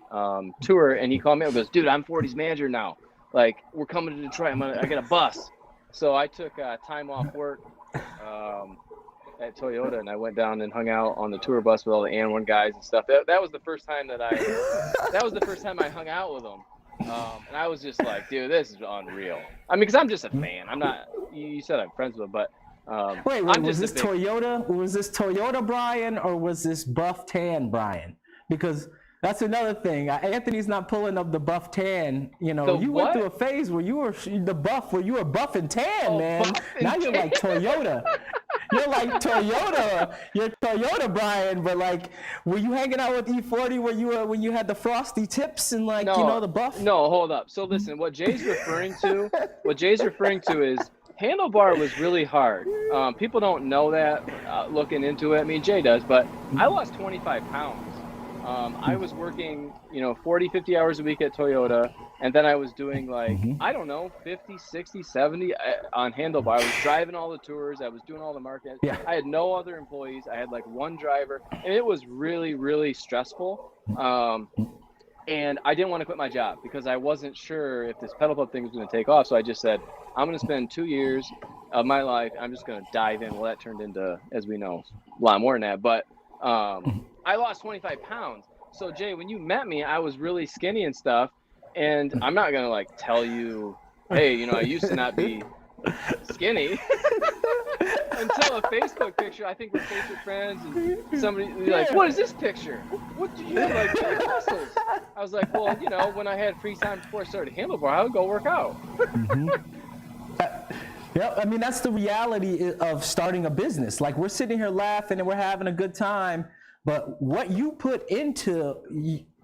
S2: tour, and he called me up and goes, dude, I'm 40's manager now. Like, we're coming to Detroit. I got a bus. So I took time off work at Toyota, and I went down and hung out on the tour bus with all the N1 guys and stuff. That was the first time I hung out with them. And I was just like, dude, this is unreal. I mean, because I'm just a fan. I'm not. You said I'm friends with him, but
S1: wait, was this Toyota? Was this Toyota Brian, or was this Buff Tan Brian? Because that's another thing. Anthony's not pulling up the Buff Tan. You know, you went through a phase where you were the buff, where you were buff and tan, man. Now you're like Toyota. you're like Toyota. You're Toyota, Brian. But like, were you hanging out with E40 where you were when you had the frosty tips and like the buff?
S2: No, hold up. So listen, what Jay's referring to is Handlebar was really hard. People don't know that looking into it. I mean, Jay does, but I lost 25 pounds. I was working, 40, 50 hours a week at Toyota. And then I was doing like, I don't know, 50, 60, 70 on Handlebar. I was driving all the tours. I was doing all the marketing.
S1: Yeah.
S2: I had no other employees. I had like one driver. And it was really, really stressful. And I didn't want to quit my job because I wasn't sure if this pedal pub thing was going to take off. So I just said, I'm going to spend 2 years of my life. I'm just going to dive in. Well, that turned into, as we know, a lot more than that. But I lost 25 pounds. So Jay, when you met me, I was really skinny and stuff. And I'm not going to like tell you, hey, I used to not be skinny until a Facebook picture. I think we're Facebook friends and somebody like, what is this picture? What did you have like big muscles? I was like, well, when I had free time before I started Handlebar, I would go work out.
S1: Yeah, I mean, that's the reality of starting a business. Like we're sitting here laughing and we're having a good time, but what you put into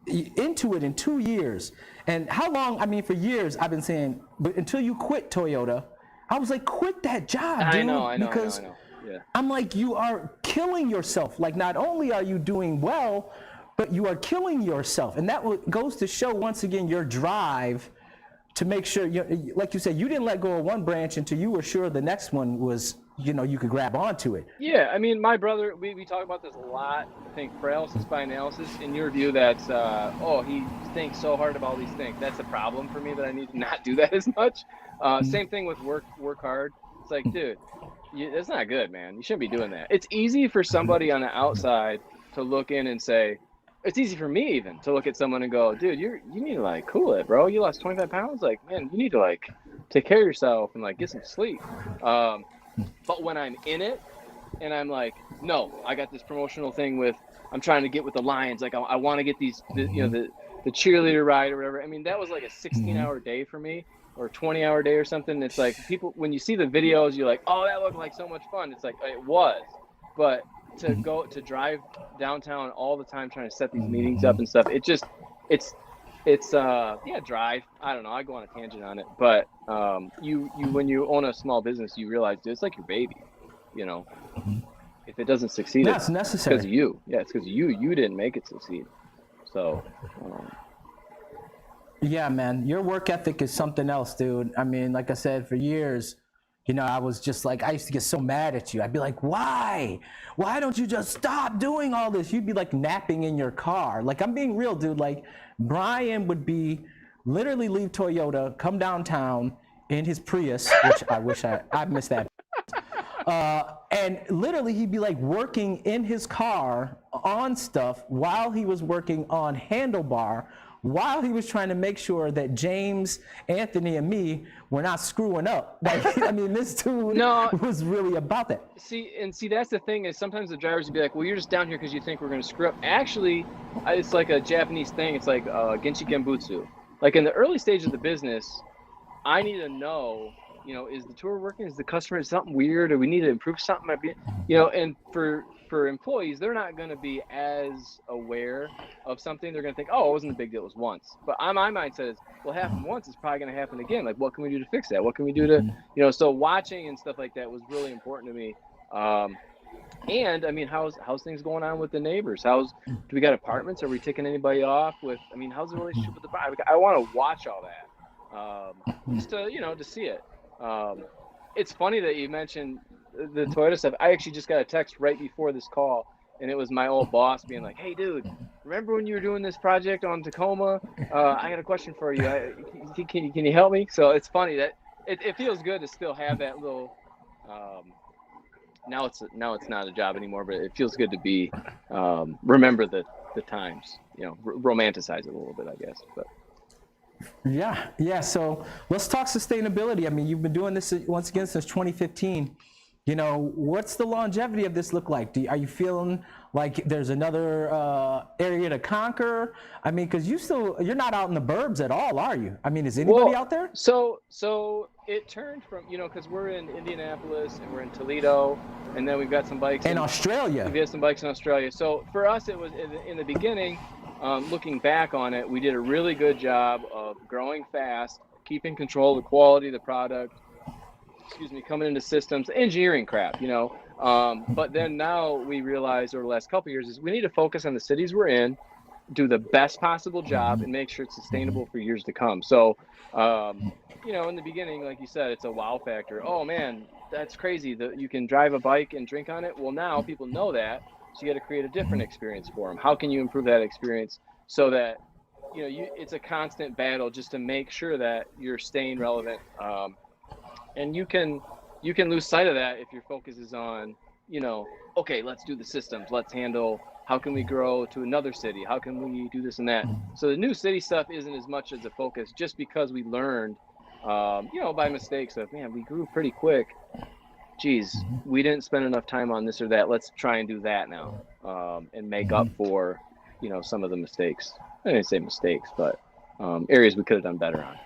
S1: it in 2 years. And how long, I mean, for years I've been saying, but until you quit Toyota, I was like, quit that job, dude.
S2: I know.
S1: Because
S2: Yeah.
S1: I'm like, you are killing yourself. Like, not only are you doing well, but you are killing yourself. And that goes to show, once again, your drive to make sure, like you said, you didn't let go of one branch until you were sure the next one was, you could grab onto it.
S2: Yeah, I mean, my brother, we talk about this a lot. I think paralysis by analysis. In your view, that's, he thinks so hard about all these things. That's a problem for me that I need to not do that as much. Same thing with work hard. It's like, dude, that's not good, man. You shouldn't be doing that. It's easy for somebody on the outside to look in and say, it's easy for me even to look at someone and go, dude, you need to like cool it, bro. You lost 25 pounds. Like, man, you need to like take care of yourself and like get some sleep. But when I'm in it and I'm like, no, I got this promotional thing I'm trying to get with the Lions. Like I want to get these, the cheerleader ride or whatever. I mean, that was like a 16-hour day for me or 20-hour day or something. It's like people, when you see the videos, you're like, oh, that looked like so much fun. It's like, it was, but to drive downtown all the time, trying to set these meetings up and stuff. It's drive. I don't know. I go on a tangent on it, but you when you own a small business, you realize it's like your baby. If it doesn't succeed,
S1: it's necessary.
S2: Because of you. Yeah, it's because you didn't make it succeed. So.
S1: Yeah, man, your work ethic is something else, dude. I mean, like I said, for years, I was just like, I used to get so mad at you. I'd be like, why? Why don't you just stop doing all this? You'd be like napping in your car. Like, I'm being real, dude. Like, Brian would be literally leave Toyota, come downtown in his Prius, which I wish I missed that. And literally he'd be like working in his car on stuff while he was working on Handlebar, while he was trying to make sure that James, Anthony, and me were not screwing up. Like, I mean, this dude was really about that.
S2: See, that's the thing is sometimes the drivers would be like, well, you're just down here because you think we're going to screw up. Actually, it's like a Japanese thing. It's like Genshi Genbutsu. Like in the early stage of the business, I need to know, is the tour working? Is the customer, is something weird? Or we need to improve something? And for employees, they're not going to be as aware of something. They're going to think, oh, it wasn't a big deal, it was once. But my mindset is, well, happened once, it's probably going to happen again. Like, what can we do to fix that? What can we do to, so watching and stuff like that was really important to me. And I mean, how's things going on with the neighbors? Do we got apartments? Are we taking anybody off how's the relationship with the buyer? I want to watch all that, just to, to see it. It's funny that you mentioned the Toyota stuff. I actually just got a text right before this call, and it was my old boss being like, hey, dude, remember when you were doing this project on Tacoma? I got a question for you. Can you help me? So it's funny that it feels good to still have that little, now it's not a job anymore, but it feels good to be, remember the times, romanticize it a little bit, I guess, but.
S1: Yeah. So let's talk sustainability. I mean, you've been doing this once again since 2015. What's the longevity of this look like? Are you feeling like there's another area to conquer? I mean, because you're not out in the burbs at all, are you? I mean, is anybody out there?
S2: So it turned from, because we're in Indianapolis and we're in Toledo, and then we've got some bikes
S1: in Australia.
S2: We have some bikes in Australia. So for us, it was in the beginning, looking back on it, we did a really good job of growing fast, keeping control of the quality of the product, coming into systems, engineering crap, but then now we realized over the last couple of years is we need to focus on the cities we're in, do the best possible job, and make sure it's sustainable for years to come. So, in the beginning, like you said, it's a wow factor. Oh man, that's crazy that you can drive a bike and drink on it. Well, now people know that, so you got to create a different experience for them. How can you improve that experience so that, it's a constant battle just to make sure that you're staying relevant. And you can lose sight of that if your focus is on, okay, let's do the systems, let's handle, how can we grow to another city? How can we do this and that? So the new city stuff isn't as much as a focus just because we learned, by mistakes of, man, we grew pretty quick. Geez, we didn't spend enough time on this or that. Let's try and do that now, and make up for, some of the mistakes. I didn't say mistakes, but areas we could have done better on,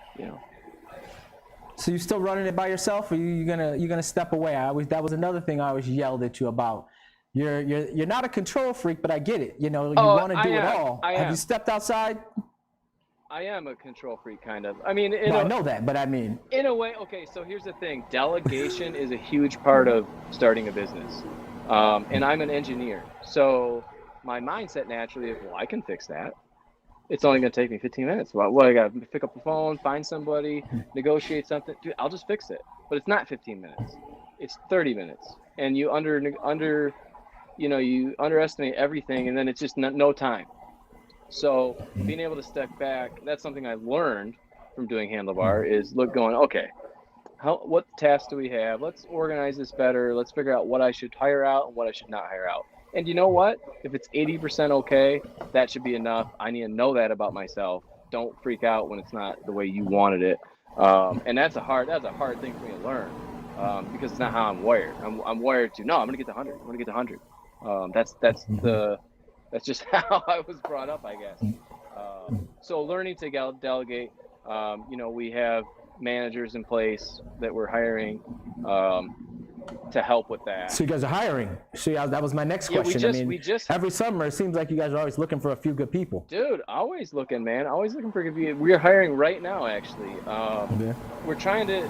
S1: So you still running it by yourself, or you gonna step away? That was another thing I always yelled at you about. You're not a control freak, but I get it. You want to do it all. Have you stepped outside?
S2: I am a control freak, kind of. I mean,
S1: I know that, but I mean,
S2: in a way. Okay, so here's the thing: delegation is a huge part of starting a business, and I'm an engineer, so my mindset naturally is, well, I can fix that. It's only going to take me 15 minutes. Well, I got to pick up the phone, find somebody, negotiate something. Dude, I'll just fix it. But it's not 15 minutes. It's 30 minutes. And you you underestimate everything, and then it's just no time. So being able to step back, that's something I learned from doing Handlebar, is okay, what tasks do we have? Let's organize this better. Let's figure out what I should hire out and what I should not hire out. And you know what? If it's 80% okay, that should be enough. I need to know that about myself. Don't freak out when it's not the way you wanted it. And that's a hard thing for me to learn, because it's not how I'm wired. I'm wired to, no, I'm gonna get to 100. I'm gonna get to 100. That's just how I was brought up, I guess. So learning to delegate. We have managers in place that we're hiring to help with that.
S1: So you guys are hiring. See, that was my next question.
S2: We just
S1: every summer it seems like you guys are always looking for a few good people.
S2: Dude, always looking, man. Always looking for good people. We're hiring right now, actually. We're trying to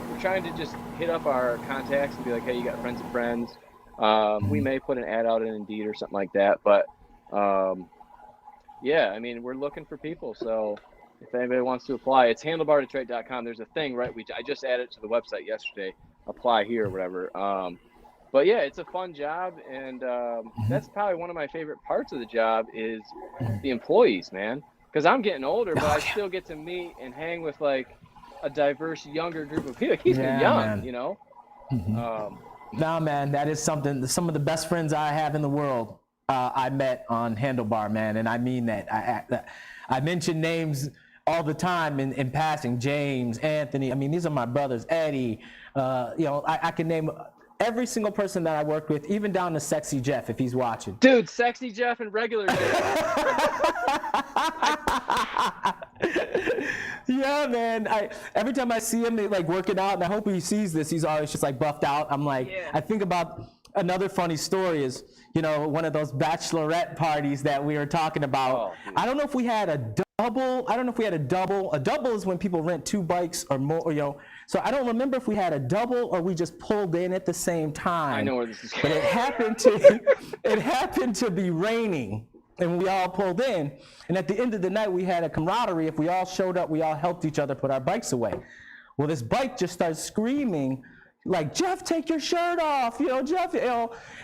S2: just hit up our contacts and be like, hey, you got friends of friends. We may put an ad out in Indeed or something like that, but we're looking for people. So if anybody wants to apply, it's handlebardetroit.com. There's a thing, right? I just added it to the website yesterday. Apply here or whatever. But yeah, it's a fun job, and that's probably one of my favorite parts of the job is the employees, man. Because I'm getting older, but I still get to meet and hang with like a diverse younger group of people. It keeps me young,
S1: man. Nah, man, that is something. Some of the best friends I have in the world, I met on Handlebar, man, and I mean that. I mention names all the time in passing. James, Anthony. I mean, these are my brothers. Eddie. I can name every single person that I worked with, even down to Sexy Jeff if he's watching.
S2: Dude, Sexy Jeff and regular Jeff.
S1: Yeah, man. Every time I see him like working out, and I hope he sees this, he's always just like buffed out. I'm like, I think about another funny story is, one of those bachelorette parties that we were talking about. Oh, I don't know if we had a double. I don't know if we had a double. A double is when people rent two bikes or more, So I don't remember if we had a double or we just pulled in at the same time.
S2: I know where this is going.
S1: But it happened to be raining, and we all pulled in. And at the end of the night, we had a camaraderie. If we all showed up, we all helped each other put our bikes away. Well, this bike just started screaming, like, Jeff, take your shirt off, Jeff,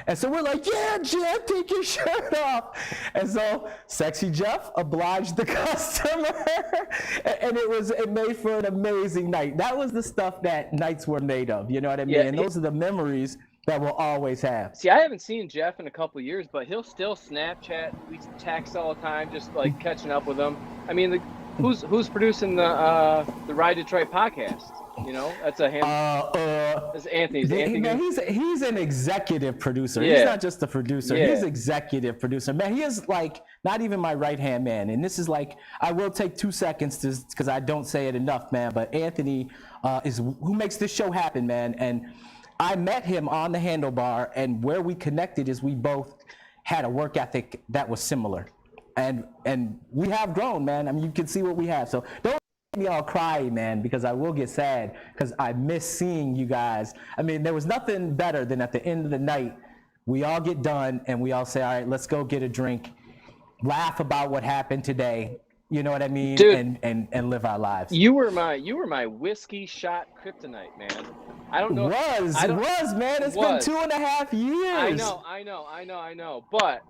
S1: And so we're like, yeah, Jeff, take your shirt off. And so Sexy Jeff obliged the customer, and it made for an amazing night. That was the stuff that nights were made of, you know what I mean?
S2: Yeah,
S1: and those are the memories that we'll always have.
S2: See, I haven't seen Jeff in a couple of years, but he'll still Snapchat. We text all the time, just like catching up with him. I mean, who's producing the RiDetroit podcast? You know, that's a hand. That's Anthony's.
S1: Man, he's an executive producer.
S2: Yeah.
S1: He's not just a producer.
S2: Yeah.
S1: He's executive producer. Man, he is like not even my right-hand man. And this is like, I will take 2 seconds because I don't say it enough, man. But Anthony is who makes this show happen, man. And I met him on the Handlebar, and where we connected is we both had a work ethic that was similar. And we have grown, man. I mean, you can see what we have. So don't me all cry, man, because I will get sad because I miss seeing you guys. I mean, there was nothing better than at the end of the night, we all get done and we all say, all right, let's go get a drink, laugh about what happened today. You know what I mean?
S2: Dude,
S1: and live our lives.
S2: You were my whiskey shot kryptonite, man. I don't know.
S1: Was, man. It's been 2.5 years.
S2: I know. But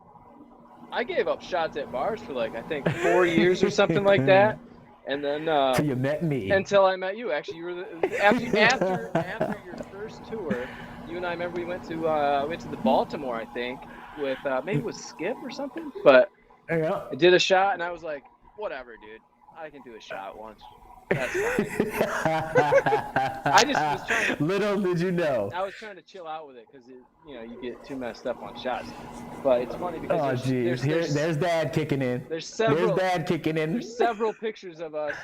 S2: I gave up shots at bars for like, I think 4 years or something like that. And then
S1: until you met me.
S2: Until I met you. Actually, you were after your first tour. You and I remember we went to the Baltimore, I think, with maybe it was Skip or something. But
S1: yeah.
S2: I did a shot, and I was like, whatever, dude. I can do a shot once. That's fine. I just was trying to.
S1: Little did you know.
S2: I was trying to chill out with it because you get too messed up on shots. But it's funny because
S1: there's Dad kicking in.
S2: There's
S1: Dad kicking in.
S2: There's several pictures of us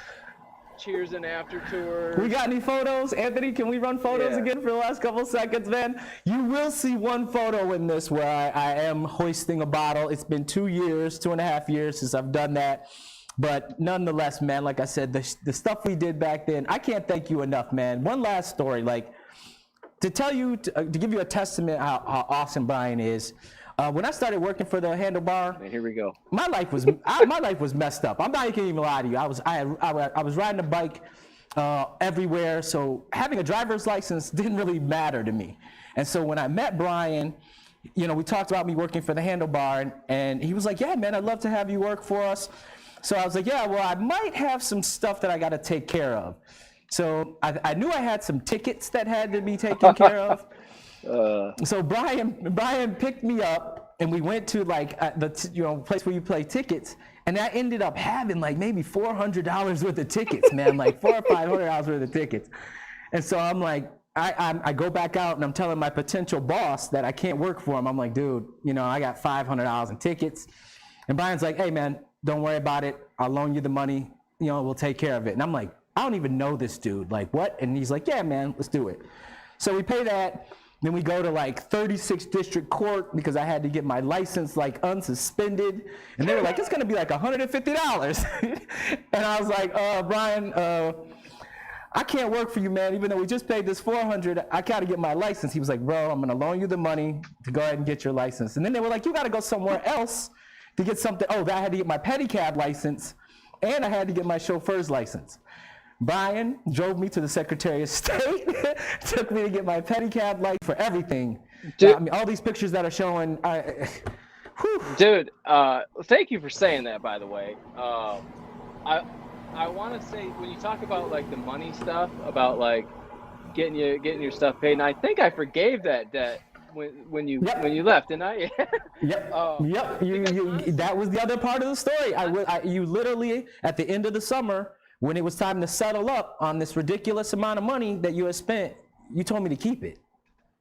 S2: cheersing after tour.
S1: We got any photos, Anthony? Can we run photos again for the last couple seconds, man? You will see one photo in this where I am hoisting a bottle. It's been 2.5 years since I've done that. But nonetheless, man, like I said, the stuff we did back then, I can't thank you enough, man. One last story, like to tell you, to give you a testament how awesome Brian is. When I started working for the Handlebar,
S2: here we go.
S1: My life was messed up. I'm not even lie to you. I was riding a bike everywhere, so having a driver's license didn't really matter to me. And so when I met Brian, we talked about me working for the Handlebar, and he was like, "Yeah, man, I'd love to have you work for us." So I was like, yeah, well, I might have some stuff that I got to take care of. So I knew I had some tickets that had to be taken care of. So Brian picked me up, and we went to like the place where you play tickets, and I ended up having like maybe $400 worth of tickets, man, like $400 or $500 worth of tickets. And so I'm like, I go back out and I'm telling my potential boss that I can't work for him. I'm like, dude, I got $500 in tickets. And Brian's like, hey, man, don't worry about it. I'll loan you the money. We'll take care of it. And I'm like, I don't even know this dude. Like, what? And he's like, yeah, man, let's do it. So we pay that. Then we go to like 36th District Court because I had to get my license like unsuspended. And they were like, it's going to be like $150. And I was like, Brian, I can't work for you, man. Even though we just paid this $400, I got to get my license. He was like, bro, I'm going to loan you the money to go ahead and get your license. And then they were like, you got to go somewhere else to get something. Oh, I had to get my pedicab license, and I had to get my chauffeur's license. Brian drove me to the Secretary of State, took me to get my pedicab license for everything.
S2: Dude,
S1: I mean, all these pictures that are showing.
S2: Dude, thank you for saying that, by the way. I want to say, when you talk about like the money stuff, about like getting your stuff paid, and I think I forgave that debt when you left, didn't I?
S1: Yep. That was the other part of the story. You literally, at the end of the summer, when it was time to settle up on this ridiculous amount of money that you had spent, you told me to keep it.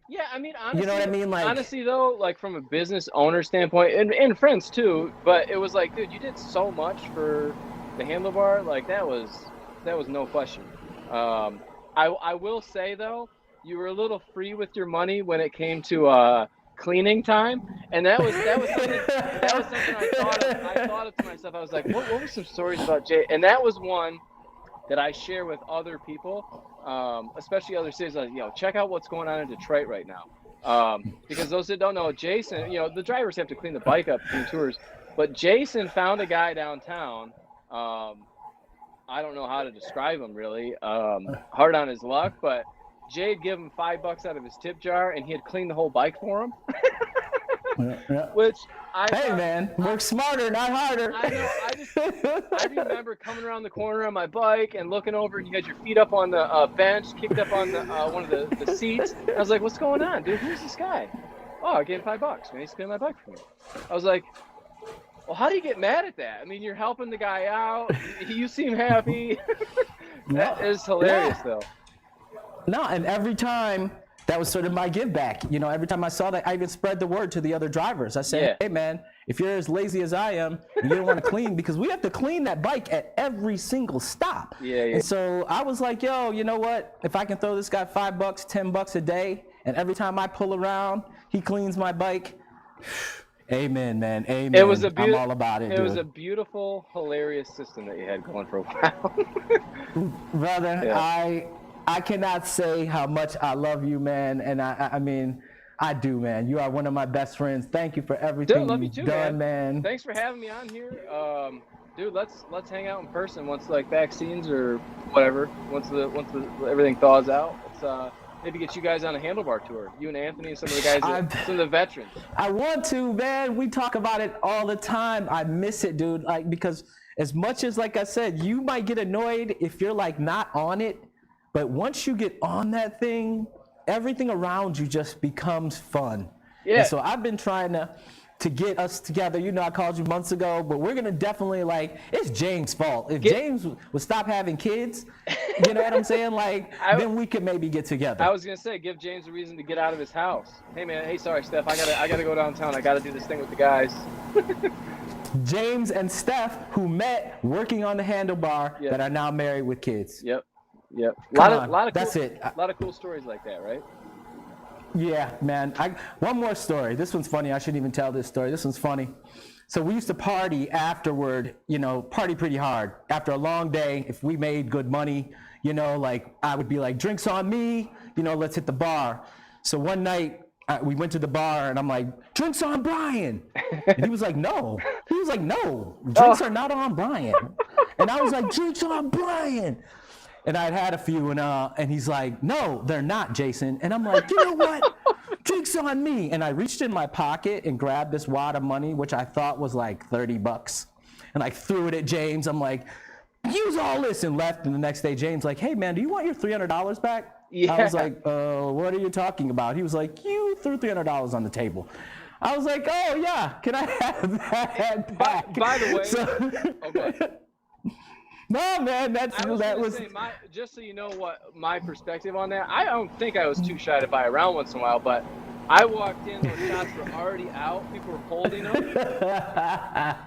S2: Yeah, I mean, honestly,
S1: you know what I mean? Like,
S2: honestly, though, like from a business owner standpoint, and friends too, but it was like, dude, you did so much for the Handlebar. Like that was no question. I will say though, you were a little free with your money when it came to cleaning time, and that was something I thought of to myself. I was like, what were some stories about Jay? And that was one that I share with other people, especially other cities. Like, check out what's going on in Detroit right now, because those that don't know, Jason, the drivers have to clean the bike up between tours, but Jason found a guy downtown. I don't know how to describe him really. Hard on his luck, but Jay'd give him $5 out of his tip jar, and he had cleaned the whole bike for him. Which
S1: man, work smarter, not harder.
S2: I know. I remember coming around the corner on my bike and looking over, and you had your feet up on the bench, kicked up on the one of the seats. I was like, "What's going on, dude? Who's this guy?" Oh, I gave him $5, man. He's cleaning my bike for me. I was like, well, how do you get mad at that? I mean, you're helping the guy out. You seem happy. That is hilarious, though.
S1: No, and every time that was sort of my give back. You know, every time I saw that, I even spread the word to the other drivers. I said, hey man, if you're as lazy as I am, and you don't want to clean, because we have to clean that bike at every single stop. And so I was like, yo, you know what? If I can throw this guy $5, $10 a day, and every time I pull around, he cleans my bike. Amen, man. Amen.
S2: It was
S1: I'm all about it.
S2: It was a beautiful, hilarious system that you had going for a while.
S1: Brother, I cannot say how much I love you, man. And I mean, I do, man. You are one of my best friends. Thank you for everything you've done, man.
S2: Thanks for having me on here. Dude, let's hang out in person once like vaccines or whatever. Once everything thaws out. Let's maybe get you guys on a handlebar tour. You and Anthony and some of the guys, some of the veterans. I
S1: want to, man. We talk about it all the time. I miss it, dude. Like, because as much as, like I said, you might get annoyed if you're like not on it. But once you get on that thing, everything around you just becomes fun. And so I've been trying to get us together. You know, I called you months ago, but we're going to definitely, like, it's James' fault. If James would stop having kids, you know what I'm saying? Like, then we could maybe get together.
S2: I was going to say, give James a reason to get out of his house. Hey, man, hey, sorry, Steph, I gotta go downtown. I got to do this thing with the guys.
S1: James and Steph, who met working on the handlebar, that are now married with kids.
S2: Yep. A lot of cool stories like that, right?
S1: Yeah, man. One more story. This one's funny. I shouldn't even tell this story. This one's funny. So we used to party afterward, you know, party pretty hard. After a long day, if we made good money, you know, like I would be like, drinks on me, you know, let's hit the bar. So one night we went to the bar and I'm like, drinks on Brian. And he was like, no. He was like, no, drinks are not on Brian. And I was like, drinks on Brian. And I'd had a few, and he's like, no, they're not, Jason. And I'm like, you know what? Drinks on me. And I reached in my pocket and grabbed this wad of money, which I thought was like $30. And I threw it at James. I'm like, use all this, and left. And the next day, James like, hey, man, do you want your $300 back? I was like, what are you talking about? He was like, you threw $300 on the table. I was like, oh, yeah, can I have that back?
S2: By the way,
S1: no, man,
S2: just so you know what my perspective on that, I don't think I was too shy to buy around once in a while, but I walked in, those shots were already out, people were holding them,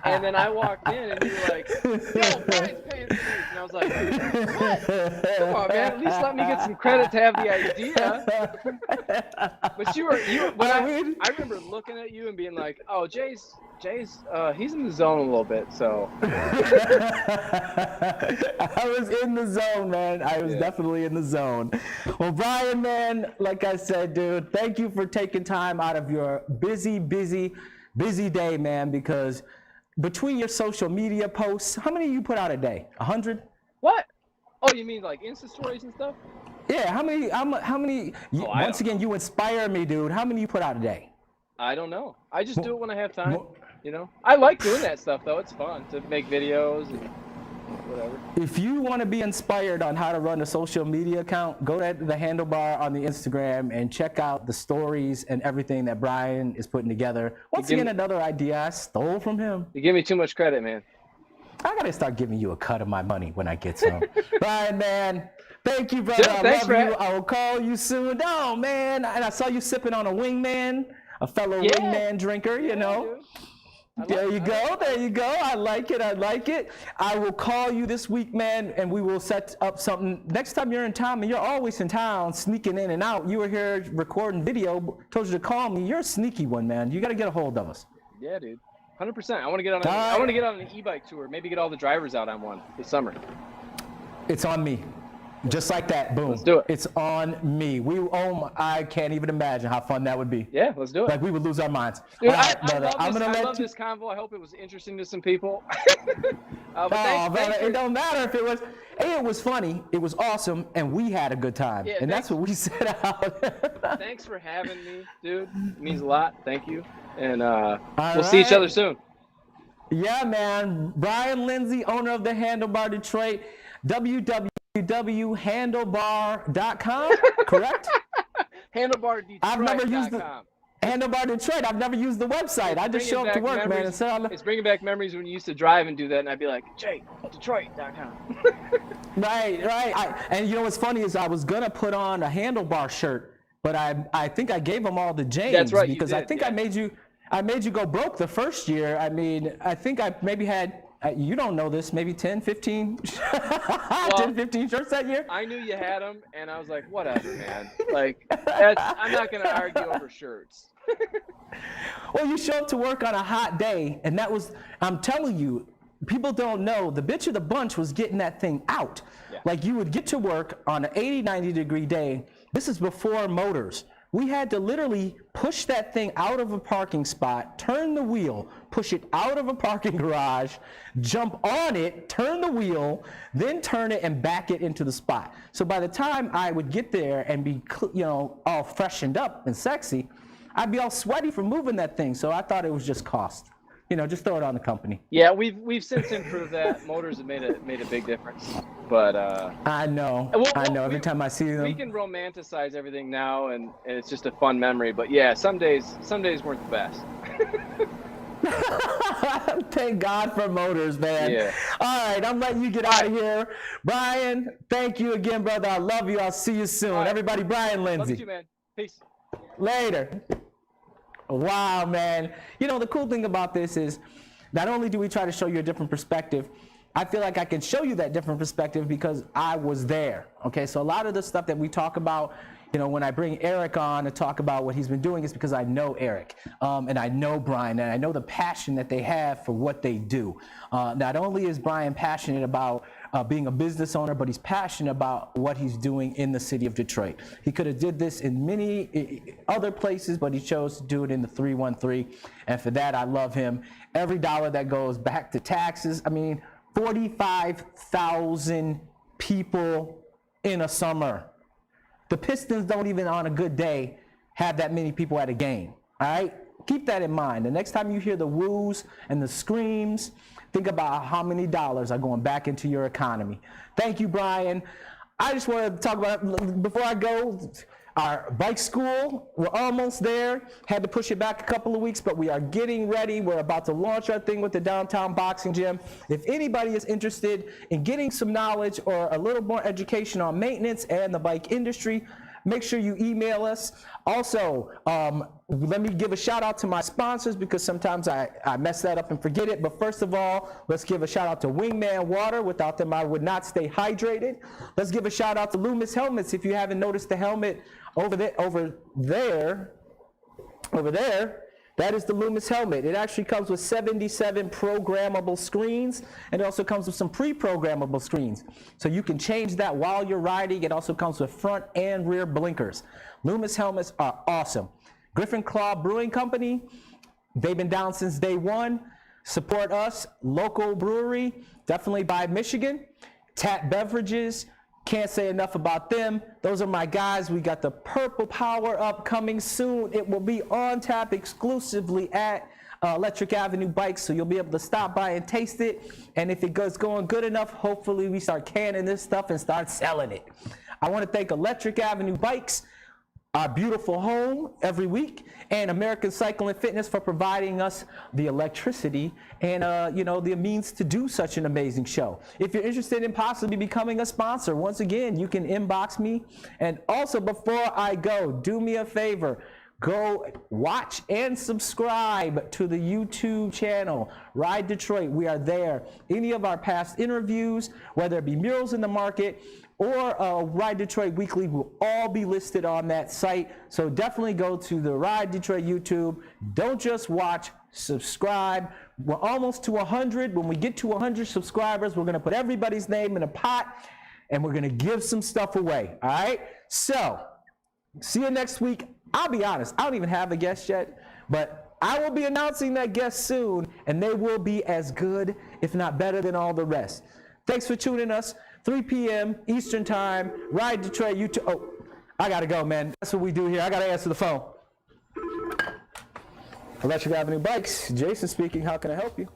S2: and then I walked in and you were like, yo, Brian's paying for these, and I was like, what? Come on, man, at least let me get some credit to have the idea. But I remember looking at you and being like, oh, Jay's he's in the zone a little bit, so.
S1: I was in the zone, man. I was definitely in the zone. Well, Brian, man, like I said, dude, thank you for taking time out of your busy day, man, because between your social media posts, how many you put out a day? 100?
S2: What? Oh, you mean like Insta stories and stuff?
S1: Yeah, how many, once again, you inspire me, dude. How many you put out a day?
S2: I don't know. I just do it when I have time. You know, I like doing that stuff though. It's fun to make videos and whatever.
S1: If you want to be inspired on how to run a social media account, go to the Handlebar on the Instagram and check out the stories and everything that Brian is putting together. Once again, another idea I stole from him.
S2: You give me too much credit, man.
S1: I gotta start giving you a cut of my money when I get some. Brian, man, thank you, brother.
S2: Thanks,
S1: I love you. I will call you soon. Oh, man, and I saw you sipping on a Wingman, a fellow Wingman drinker, you know. Dude. There you go. I like it. I will call you this week, man, and we will set up something. Next time you're in town, and you're always in town, sneaking in and out. You were here recording video, told you to call me. You're a sneaky one, man. You got to get a hold of us.
S2: Yeah, dude. 100%. I want to get on an e-bike tour. Maybe get all the drivers out on one this summer.
S1: It's on me. Just like that, boom.
S2: Let's do it.
S1: It's on me. I can't even imagine how fun that would be.
S2: Yeah, let's do it.
S1: Like we would lose our minds.
S2: Dude, I love this convo. I hope it was interesting to some people.
S1: It don't matter if it was. It was funny. It was awesome, and we had a good time. Yeah, and that's what we set out.
S2: Thanks for having me, dude. It means a lot. Thank you. And we'll see each other soon.
S1: Yeah, man. Brian Lindsay, owner of the Handlebar Detroit. www.handlebar.com, correct?
S2: Handlebardetroit.com.
S1: Handlebar Detroit. I've never used the website. I just show up to work, man. And
S2: it's bringing back memories when you used to drive and do that, and I'd be like, Jay, Detroit.com.
S1: Right. And you know what's funny is I was gonna put on a Handlebar shirt, but I think I gave them all to James.
S2: That's right,
S1: because I think I made you go broke the first year. I mean, I think I maybe had. You don't know this, maybe 10, 15, 10, 15 shirts that year?
S2: I knew you had them, and I was like, whatever, man. Like, I'm not going to argue over shirts.
S1: Well, you show up to work on a hot day, and that was, I'm telling you, people don't know, the bitch of the bunch was getting that thing out. Yeah. Like, you would get to work on an 80, 90-degree day. This is before motors. We had to literally push that thing out of a parking spot, turn the wheel, push it out of a parking garage, jump on it, turn the wheel, then turn it and back it into the spot. So by the time I would get there and be, all freshened up and sexy, I'd be all sweaty from moving that thing. So I thought it was just cost. Just throw it on the company.
S2: Yeah, we've since improved that. Motors have made a big difference. But
S1: I know. Every time I see them,
S2: we can romanticize everything now, and it's just a fun memory. But yeah, some days weren't the best.
S1: Thank God for motors, man.
S2: Yeah.
S1: All right, I'm letting you get out of here. Brian, thank you again, brother. I love you. I'll see you soon. Right. Everybody, Brian Lindsay.
S2: Love you, man. Peace.
S1: Later. Wow, man. The cool thing about this is not only do we try to show you a different perspective, I feel like I can show you that different perspective because I was there. Okay, so a lot of the stuff that we talk about, when I bring Eric on to talk about what he's been doing is because I know Eric and I know Brian and I know the passion that they have for what they do. Not only is Brian passionate about being a business owner, but he's passionate about what he's doing in the city of Detroit. He could have did this in many other places, but he chose to do it in the 313. And for that, I love him. Every dollar that goes back to taxes, 45,000 people in a summer. The Pistons don't even on a good day have that many people at a game, all right? Keep that in mind. The next time you hear the woos and the screams, think about how many dollars are going back into your economy. Thank you, Brian. I just want to talk about, before I go, our bike school, we're almost there. Had to push it back a couple of weeks, but we are getting ready. We're about to launch our thing with the downtown boxing gym. If anybody is interested in getting some knowledge or a little more education on maintenance and the bike industry, make sure you email us. Also, let me give a shout out to my sponsors because sometimes I mess that up and forget it. But first of all, let's give a shout out to Wingman Water. Without them, I would not stay hydrated. Let's give a shout out to Loomis Helmets. If you haven't noticed the helmet over there, that is the Loomis helmet. It actually comes with 77 programmable screens, and it also comes with some pre-programmable screens. So you can change that while you're riding. It also comes with front and rear blinkers. Loomis helmets are awesome. Griffin Claw Brewing Company, they've been down since day one. Support us, local brewery, definitely by Michigan. Tap Beverages, can't say enough about them. Those are my guys. We got the Purple Power Up coming soon. It will be on tap exclusively at Electric Avenue Bikes, so you'll be able to stop by and taste it. And if it goes going good enough, hopefully we start canning this stuff and start selling it. I want to thank Electric Avenue Bikes, our beautiful home every week, and American Cycle and Fitness for providing us the electricity and the means to do such an amazing show. If you're interested in possibly becoming a sponsor, once again, you can inbox me. And also, before I go, do me a favor. Go watch and subscribe to the YouTube channel, Ride Detroit. We are there. Any of our past interviews, whether it be Murals in the Market or Ride Detroit Weekly, will all be listed on that site. So definitely go to the Ride Detroit YouTube. Don't just watch, subscribe. We're almost to 100. When we get to 100 subscribers, we're gonna put everybody's name in a pot and we're gonna give some stuff away, all right? So, see you next week. I'll be honest, I don't even have a guest yet, but I will be announcing that guest soon, and they will be as good, if not better than all the rest. Thanks for tuning us. 3 p.m. Eastern Time, Ride Detroit YouTube. Oh, I gotta go, man. That's what we do here. I gotta answer the phone. Electric Avenue Bikes, Jason speaking. How can I help you?